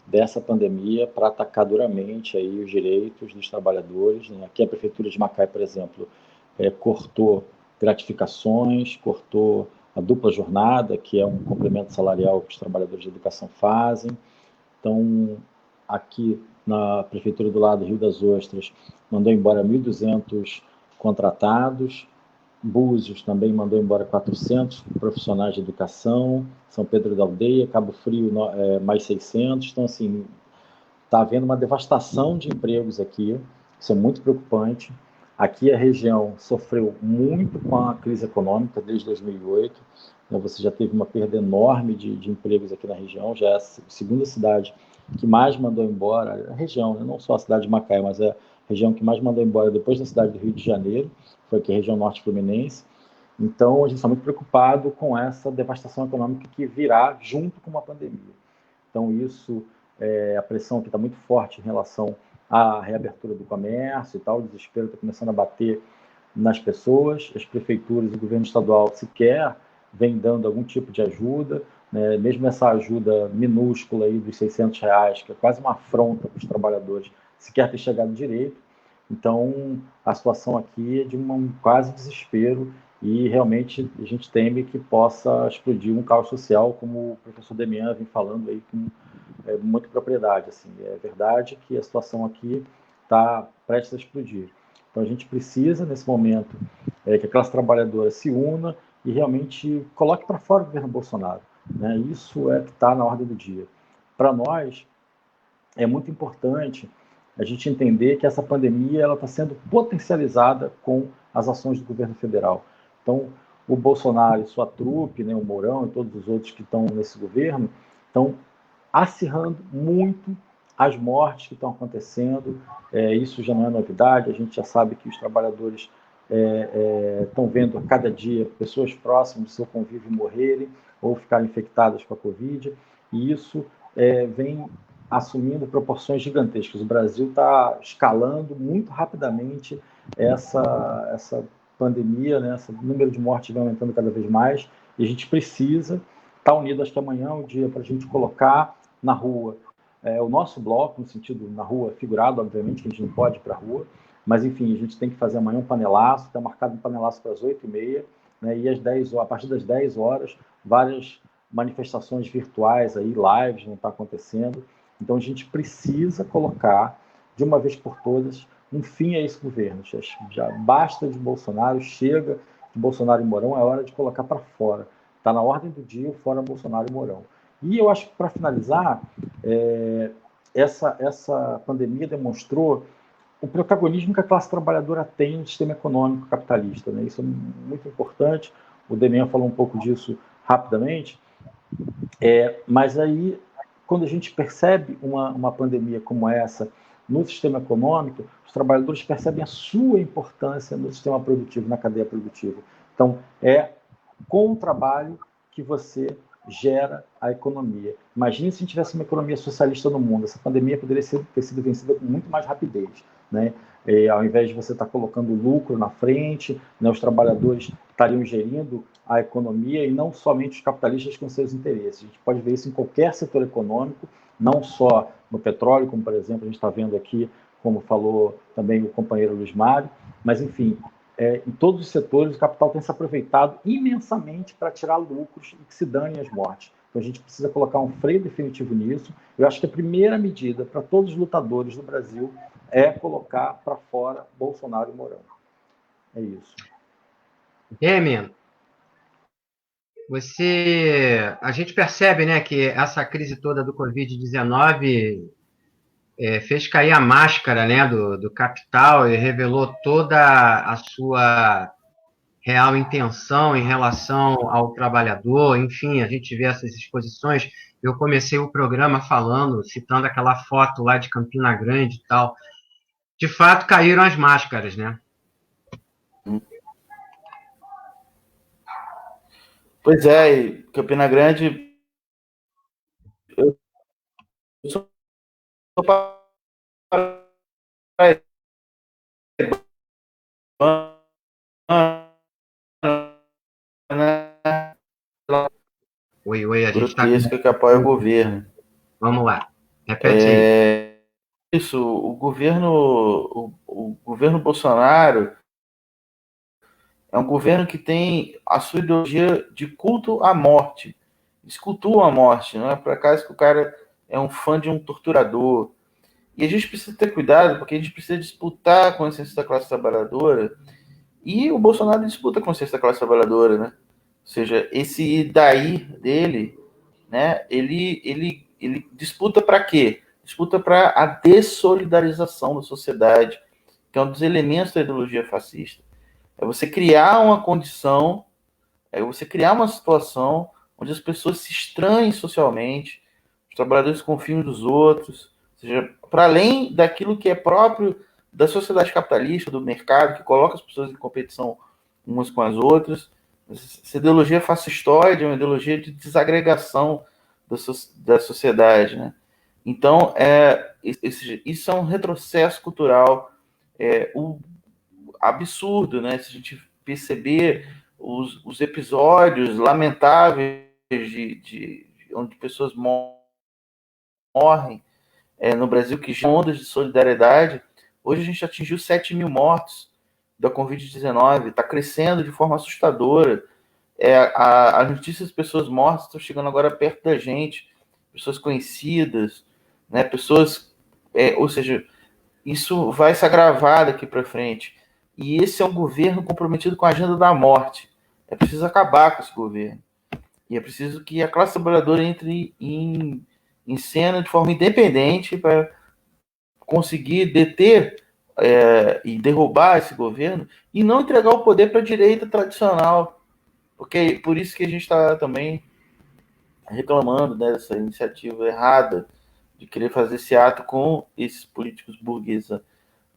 dessa pandemia para atacar duramente aí os direitos dos trabalhadores. Né? Aqui a prefeitura de Macaé, por exemplo, cortou gratificações, cortou a dupla jornada, que é um complemento salarial que os trabalhadores de educação fazem. Então, aqui na prefeitura do lado, Rio das Ostras, mandou embora 1.200 contratados. Búzios também mandou embora 400 profissionais de educação. São Pedro da Aldeia, Cabo Frio, mais 600. Então, assim, está havendo uma devastação de empregos aqui. Isso é muito preocupante. Aqui a região sofreu muito com a crise econômica desde 2008. Você já teve uma perda enorme de empregos aqui na região. Já é a segunda cidade que mais mandou embora, a região, né? Não só a cidade de Macaé, mas a região que mais mandou embora depois da cidade do Rio de Janeiro, foi aqui a região norte fluminense. Então, a gente está muito preocupado com essa devastação econômica que virá junto com uma pandemia. Então, isso, a pressão aqui está muito forte em relação à reabertura do comércio e tal, o desespero está começando a bater nas pessoas, as prefeituras e o governo estadual sequer vem dando algum tipo de ajuda, né? Mesmo essa ajuda minúscula aí dos R$ 600, que é quase uma afronta para os trabalhadores, sequer ter chegado direito. Então, a situação aqui é de um quase desespero e realmente a gente teme que possa explodir um caos social, como o professor Demian vem falando aí com muita propriedade. Assim, é verdade que a situação aqui está prestes a explodir. Então a gente precisa, nesse momento, que a classe trabalhadora se una e realmente coloque para fora o governo Bolsonaro, né? Isso é que está na ordem do dia. Para nós, é muito importante a gente entender que essa pandemia está sendo potencializada com as ações do governo federal. Então, o Bolsonaro e sua trupe, né, o Mourão e todos os outros que estão nesse governo, estão acirrando muito as mortes que estão acontecendo. Isso já não é novidade, a gente já sabe que os trabalhadores estão vendo a cada dia pessoas próximas do seu convívio morrerem ou ficarem infectadas com a Covid, e isso vem assumindo proporções gigantescas. O Brasil está escalando muito rapidamente essa pandemia, né? Esse número de mortes vai aumentando cada vez mais, e a gente precisa estar unido. Acho que amanhã é o dia para a gente colocar na rua o nosso bloco, no sentido na rua figurado, obviamente, que a gente não pode ir para a rua, mas enfim, a gente tem que fazer amanhã um panelaço, está marcado um panelaço para as 8h30, né, e a partir das 10 horas, várias manifestações virtuais, aí, lives vão estar acontecendo. Então a gente precisa colocar, de uma vez por todas, um fim a esse governo. Já basta de Bolsonaro, chega de Bolsonaro e Mourão, é hora de colocar para fora. Está na ordem do dia o fora Bolsonaro e Mourão. E eu acho que, para finalizar, essa pandemia demonstrou o protagonismo que a classe trabalhadora tem no sistema econômico capitalista, né? Isso é muito importante. O Demian falou um pouco disso rapidamente. Mas aí, quando a gente percebe uma pandemia como essa no sistema econômico, os trabalhadores percebem a sua importância no sistema produtivo, na cadeia produtiva. Então, é com o trabalho que você gera a economia. Imagine se a gente tivesse uma economia socialista no mundo. Essa pandemia poderia ter sido vencida com muito mais rapidez, né? Ao invés de você estar colocando lucro na frente, né, os trabalhadores estariam gerindo a economia e não somente os capitalistas com seus interesses. A gente pode ver isso em qualquer setor econômico, não só no petróleo, como, por exemplo, a gente está vendo aqui, como falou também o companheiro Luiz Mário, mas, enfim, em todos os setores o capital tem se aproveitado imensamente para tirar lucros e que se danem as mortes. Então a gente precisa colocar um freio definitivo nisso. Eu acho que a primeira medida para todos os lutadores do Brasil é colocar para fora Bolsonaro e Mourão. É isso. Demian, a gente percebe, né, que essa crise toda do Covid-19 fez cair a máscara, né, do capital e revelou toda a sua real intenção em relação ao trabalhador. Enfim, a gente vê essas exposições. Eu comecei o programa citando aquela foto lá de Campina Grande e tal. De fato, caíram as máscaras, né? Pois é, e Campina Grande, eu sou Oi, a gente está... que apoia o governo. Vamos lá, repete aí. Isso, o governo Bolsonaro é um governo que tem a sua ideologia de culto à morte. Eles cultuam a morte, não é por acaso que o cara é um fã de um torturador. E a gente precisa ter cuidado, porque a gente precisa disputar a consciência da classe trabalhadora. E o Bolsonaro disputa a consciência da classe trabalhadora, né? Ou seja, esse daí dele, né? Ele disputa para quê? Disputa para a dessolidarização da sociedade, que é um dos elementos da ideologia fascista. É você criar uma condição, é você criar uma situação onde as pessoas se estranhem socialmente, os trabalhadores confiam uns dos outros, ou seja, para além daquilo que é próprio da sociedade capitalista, do mercado, que coloca as pessoas em competição umas com as outras. Essa ideologia fascistoide é uma ideologia de desagregação da sociedade, né? Então, isso é um retrocesso cultural absurdo, né? Se a gente perceber os episódios lamentáveis de onde pessoas morrem no Brasil, que geram ondas de solidariedade, hoje a gente atingiu 7 mil mortos da Covid-19, está crescendo de forma assustadora. A notícia das pessoas mortas estão chegando agora perto da gente, pessoas conhecidas, né? Pessoas, ou seja, isso vai se agravar daqui para frente. E esse é um governo comprometido com a agenda da morte. É preciso acabar com esse governo. E é preciso que a classe trabalhadora entre em cena de forma independente para conseguir deter e derrubar esse governo e não entregar o poder para a direita tradicional. Porque é por isso que a gente está também reclamando dessa iniciativa errada de querer fazer esse ato com esses políticos burgueses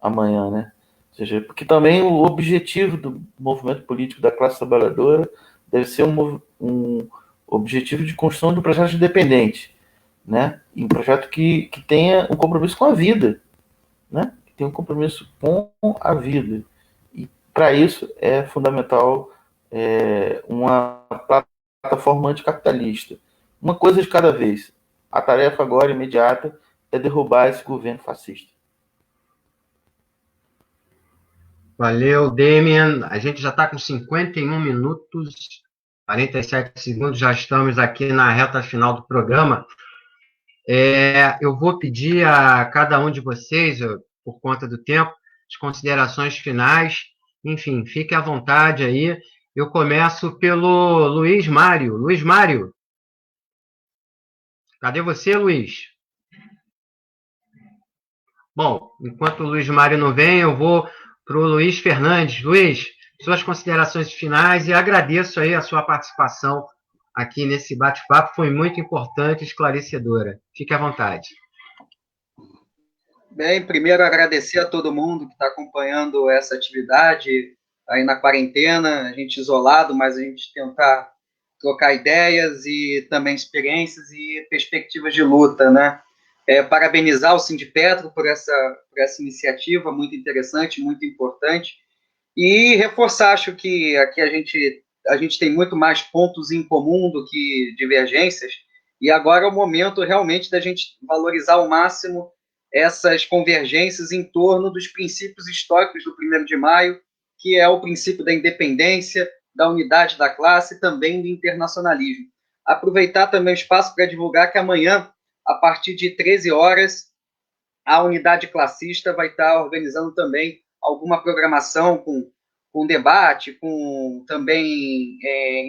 amanhã, né? Ou seja, porque também o objetivo do movimento político da classe trabalhadora deve ser um objetivo de construção de um projeto independente, né? E um projeto que tenha um compromisso com a vida, né? Que tenha um compromisso com a vida. E para isso é fundamental uma plataforma anticapitalista. Uma coisa de cada vez. A tarefa agora imediata é derrubar esse governo fascista. Valeu, Demian. A gente já está com 51 minutos, 47 segundos, já estamos aqui na reta final do programa. Eu vou pedir a cada um de vocês, por conta do tempo, as considerações finais. Enfim, fique à vontade aí. Eu começo pelo Luiz Mário. Luiz Mário, cadê você, Luiz? Bom, enquanto o Luiz Mário não vem, eu vou para o Luiz Fernandes. Luiz, suas considerações finais, e agradeço aí a sua participação aqui nesse bate-papo, foi muito importante e esclarecedora. Fique à vontade. Bem, primeiro agradecer a todo mundo que está acompanhando essa atividade aí na quarentena, a gente isolado, mas a gente tentar trocar ideias e também experiências e perspectivas de luta, né? Parabenizar o Sindipetro por essa iniciativa muito interessante, muito importante, e reforçar, acho que aqui a gente tem muito mais pontos em comum do que divergências, e agora é o momento realmente da gente valorizar ao máximo essas convergências em torno dos princípios históricos do 1º de maio, que é o princípio da independência, da unidade da classe e também do internacionalismo. Aproveitar também o espaço para divulgar que amanhã, a partir de 13 horas, a unidade classista vai estar organizando também alguma programação com debate, com também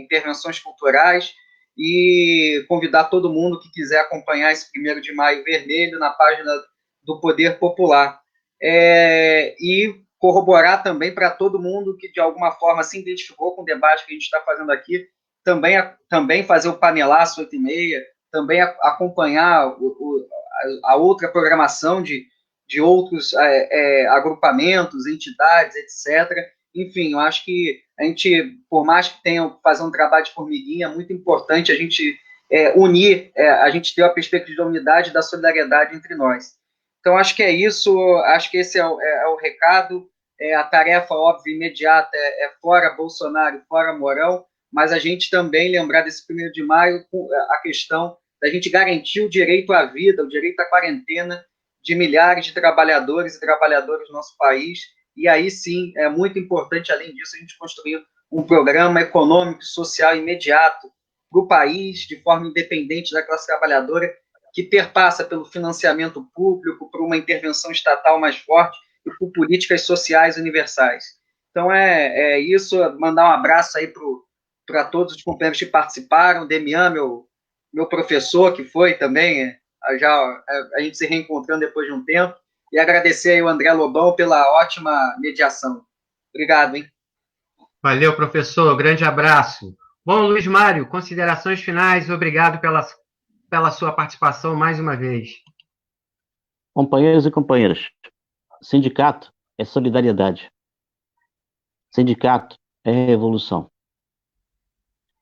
intervenções culturais, e convidar todo mundo que quiser acompanhar esse 1º de maio vermelho na página do Poder Popular. E corroborar também para todo mundo que de alguma forma se identificou com o debate que a gente está fazendo aqui, também fazer o panelaço 8h30, também acompanhar a outra programação de outros agrupamentos, entidades, etc. Enfim, eu acho que a gente, por mais que tenha que fazer um trabalho de formiguinha, é muito importante a gente unir, a gente ter a perspectiva da unidade e da solidariedade entre nós. Então, acho que é isso, acho que esse é o recado. A tarefa, óbvia, imediata é fora Bolsonaro, fora Mourão, mas a gente também lembrar desse 1º de maio a questão da gente garantir o direito à vida, o direito à quarentena de milhares de trabalhadores e trabalhadoras do nosso país. E aí sim, é muito importante, além disso, a gente construir um programa econômico e social imediato para o país, de forma independente da classe trabalhadora, que perpassa pelo financiamento público, por uma intervenção estatal mais forte e por políticas sociais universais. Então, é isso, mandar um abraço aí para todos os companheiros que participaram, Demian, meu professor, que foi também, a gente se reencontrando depois de um tempo, e agradecer aí o André Lobão pela ótima mediação. Obrigado, hein? Valeu, professor, grande abraço. Bom, Luiz Mário, considerações finais, obrigado pela sua participação mais uma vez. Companheiros e companheiras, sindicato é solidariedade. Sindicato é revolução.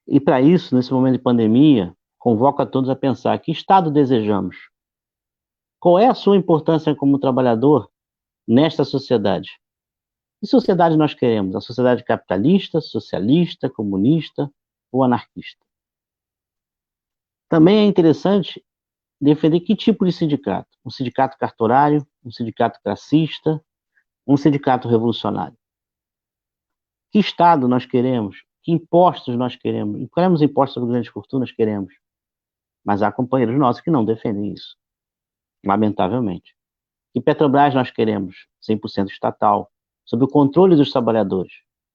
E para isso, nesse momento de pandemia, convoco a todos a pensar: que Estado desejamos? Qual é a sua importância como trabalhador nesta sociedade? Que sociedade nós queremos? A sociedade capitalista, socialista, comunista ou anarquista? Também é interessante defender que tipo de sindicato? Um sindicato cartorário, um sindicato classista, um sindicato revolucionário? Que Estado nós queremos? Que impostos nós queremos? Queremos impostos sobre grandes fortunas? Queremos. Mas há companheiros nossos que não defendem isso, lamentavelmente. Que Petrobras nós queremos? 100% estatal, sob o controle dos trabalhadores.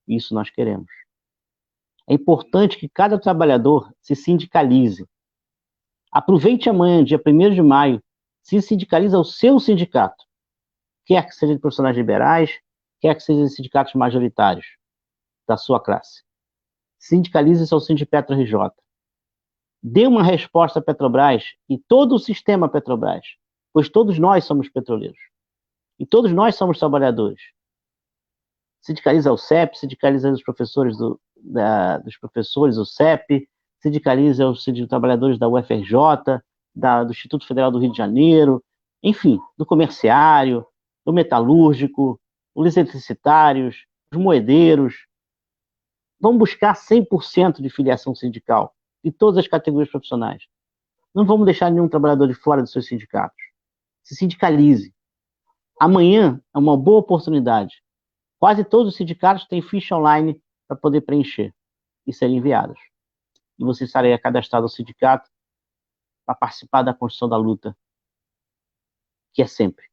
Isso nós queremos. É importante que cada trabalhador se sindicalize. Aproveite amanhã, dia 1º de maio, se sindicalize ao seu sindicato. Quer que seja de profissionais liberais, quer que seja de sindicatos majoritários da sua classe. Sindicalize-se ao Sindipetro RJ. Dê uma resposta à Petrobras e todo o sistema Petrobras, pois todos nós somos petroleiros. E todos nós somos trabalhadores. Sindicaliza o CEP, sindicaliza os professores dos professores, o CEP, sindicaliza os trabalhadores da UFRJ, do Instituto Federal do Rio de Janeiro, enfim, do comerciário, do metalúrgico, os eletricitários, os moedeiros. Vamos buscar 100% de filiação sindical de todas as categorias profissionais. Não vamos deixar nenhum trabalhador de fora dos seus sindicatos. Se sindicalize. Amanhã é uma boa oportunidade. Quase todos os sindicatos têm ficha online para poder preencher e serem enviadas. E você estará cadastrado ao sindicato para participar da construção da luta, que é sempre,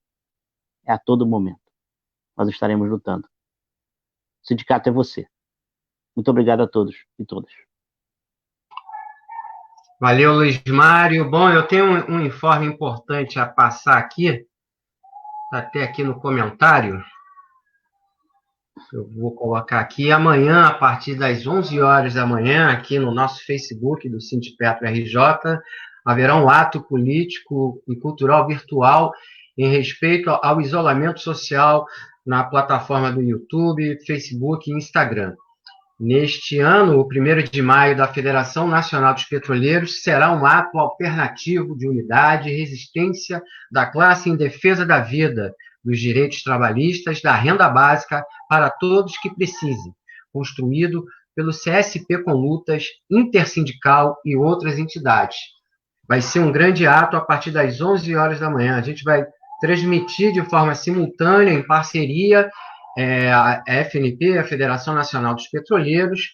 é a todo momento. Nós estaremos lutando. O sindicato é você. Muito obrigado a todos e todas. Valeu, Luiz Mário. Bom, eu tenho um informe importante a passar aqui, até aqui no comentário. Eu vou colocar aqui. Amanhã, a partir das 11 horas da manhã, aqui no nosso Facebook do Sindipetro RJ, haverá um ato político e cultural virtual em respeito ao isolamento social na plataforma do YouTube, Facebook e Instagram. Neste ano, o 1º de maio da Federação Nacional dos Petroleiros será um ato alternativo de unidade e resistência da classe em defesa da vida, dos direitos trabalhistas, da renda básica para todos que precisem, construído pelo CSP com Lutas, Intersindical e outras entidades. Vai ser um grande ato a partir das 11 horas da manhã. A gente vai transmitir de forma simultânea, em parceria, a FNP, a Federação Nacional dos Petroleiros,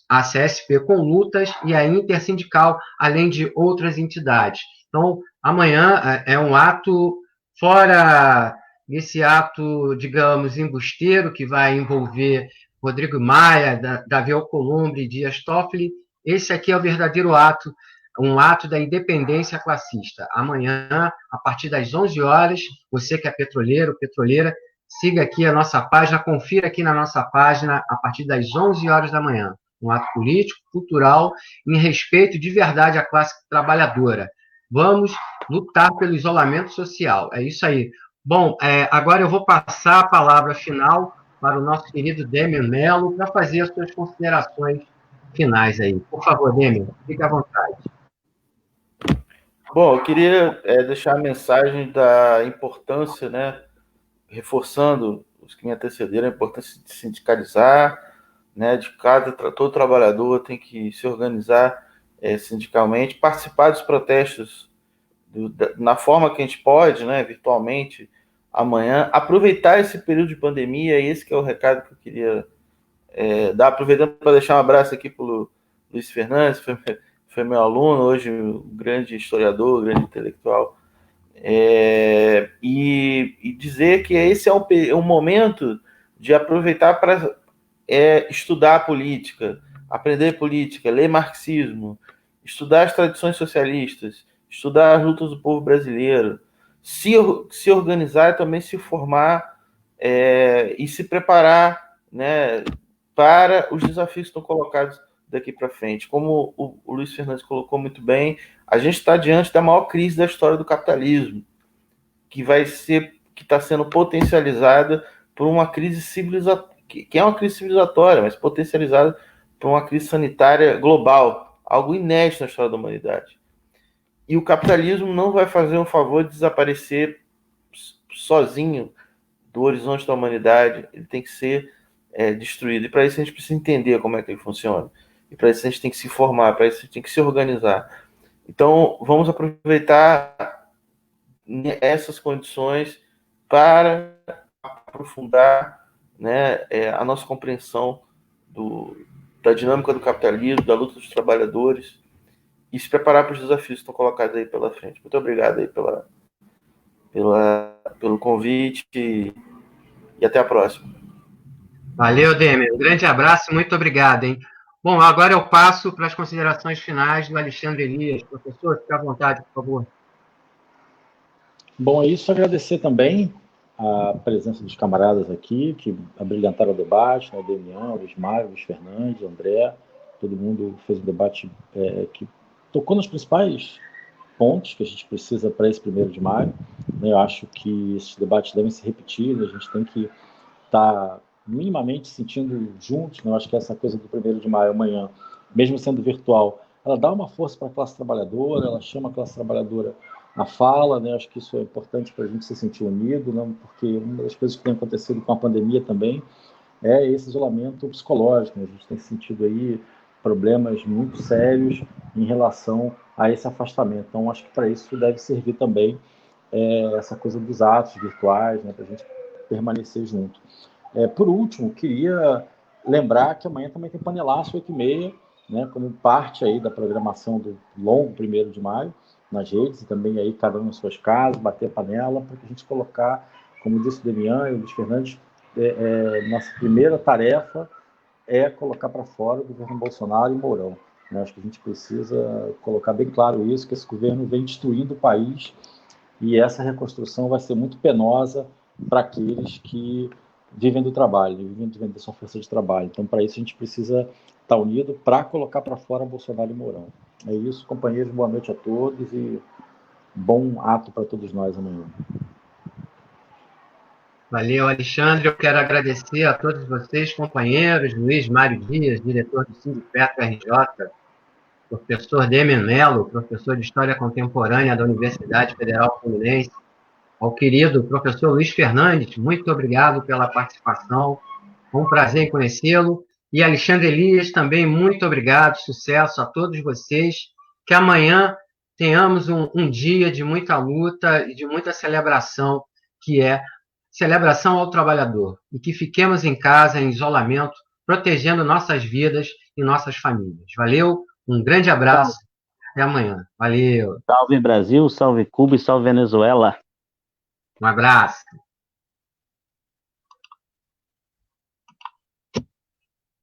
a CSP com Lutas e a Intersindical, além de outras entidades. Então, amanhã é um ato fora esse ato, digamos, embusteiro, que vai envolver Rodrigo Maia, Davi Alcolumbre e Dias Toffoli. Esse aqui é o verdadeiro ato, um ato da independência classista. Amanhã, a partir das 11 horas, você que é petroleiro, petroleira, siga aqui a nossa página, confira aqui na nossa página, a partir das 11 horas da manhã. Um ato político, cultural, em respeito de verdade à classe trabalhadora. Vamos lutar pelo isolamento social. É isso aí. Bom, agora eu vou passar a palavra final para o nosso querido Demian Mello para fazer as suas considerações finais aí. Por favor, Demian, fique à vontade. Bom, eu queria deixar a mensagem da importância, né, reforçando os que me antecederam, a importância de sindicalizar, né, todo trabalhador tem que se organizar sindicalmente, participar dos protestos na forma que a gente pode, né, virtualmente, amanhã, aproveitar esse período de pandemia, esse que é o recado que eu queria dar, aproveitando para deixar um abraço aqui para o Luiz Fernandes, foi meu aluno, hoje um grande historiador, grande intelectual, e dizer que esse é um momento de aproveitar para estudar política, aprender política, ler marxismo, estudar as tradições socialistas, estudar as lutas do povo brasileiro, se organizar e também se formar e se preparar, né, para os desafios que estão colocados daqui para frente. Como o Luiz Fernandes colocou muito bem, a gente está diante da maior crise da história do capitalismo, que está sendo potencializada por uma crise civilizatória, que é uma crise civilizatória, mas potencializada por uma crise sanitária global, algo inédito na história da humanidade. E o capitalismo não vai fazer um favor de desaparecer sozinho do horizonte da humanidade, ele tem que ser destruído. E para isso a gente precisa entender como é que ele funciona. E para isso a gente tem que se formar, para isso a gente tem que se organizar. Então, vamos aproveitar essas condições para aprofundar, né, a nossa compreensão da dinâmica do capitalismo, da luta dos trabalhadores e se preparar para os desafios que estão colocados aí pela frente. Muito obrigado aí pelo convite e até a próxima. Valeu, Demer. Um grande abraço e muito obrigado, hein? Bom, agora eu passo para as considerações finais do Alexandre Elias. Professor, fique à vontade, por favor. Bom, é isso. Agradecer também a presença dos camaradas aqui, que abrilhantaram o debate, né? O Demian, o Luiz Mário, o Luiz Fernandes, o André, todo mundo fez um debate que tocou nos principais pontos que a gente precisa para esse 1º de maio. Eu acho que esses debates devem se repetir, a gente tem que estar minimamente sentindo juntos, né? Eu acho que essa coisa do 1º de maio amanhã, mesmo sendo virtual, ela dá uma força para a classe trabalhadora, ela chama a classe trabalhadora à fala, né? Acho que isso é importante para a gente se sentir unido, né? Porque uma das coisas que tem acontecido com a pandemia também é esse isolamento psicológico, né? A gente tem sentido aí problemas muito sérios em relação a esse afastamento. Então, acho que para isso deve servir também essa coisa dos atos virtuais, né? Para a gente permanecer junto. Por último, queria lembrar que amanhã também tem panelaço 8h30, né, como parte aí da programação do longo 1º de maio nas redes, e também aí cada um nas suas casas, bater a panela, para que a gente colocar, como disse o Demian e o Luiz Fernandes, nossa primeira tarefa é colocar para fora o governo Bolsonaro e Mourão. Né? Acho que a gente precisa colocar bem claro isso, que esse governo vem destruindo o país e essa reconstrução vai ser muito penosa para aqueles que vivem do trabalho, vivem da sua força de trabalho. Então, para isso, a gente precisa estar unido para colocar para fora Bolsonaro e Mourão. É isso, companheiros, boa noite a todos e bom ato para todos nós amanhã. Valeu, Alexandre. Eu quero agradecer a todos vocês, companheiros, Luiz Mário Dias, diretor do Sindipetro RJ, professor Demer Mello, professor de História Contemporânea da Universidade Federal Fluminense, ao querido professor Luiz Fernandes, muito obrigado pela participação, foi um prazer em conhecê-lo, e Alexandre Elias também, muito obrigado, sucesso a todos vocês, que amanhã tenhamos um dia de muita luta e de muita celebração, que é celebração ao trabalhador, e que fiquemos em casa, em isolamento, protegendo nossas vidas e nossas famílias. Valeu, um grande abraço, até amanhã. Valeu. Salve Brasil, salve Cuba e salve Venezuela. Um abraço.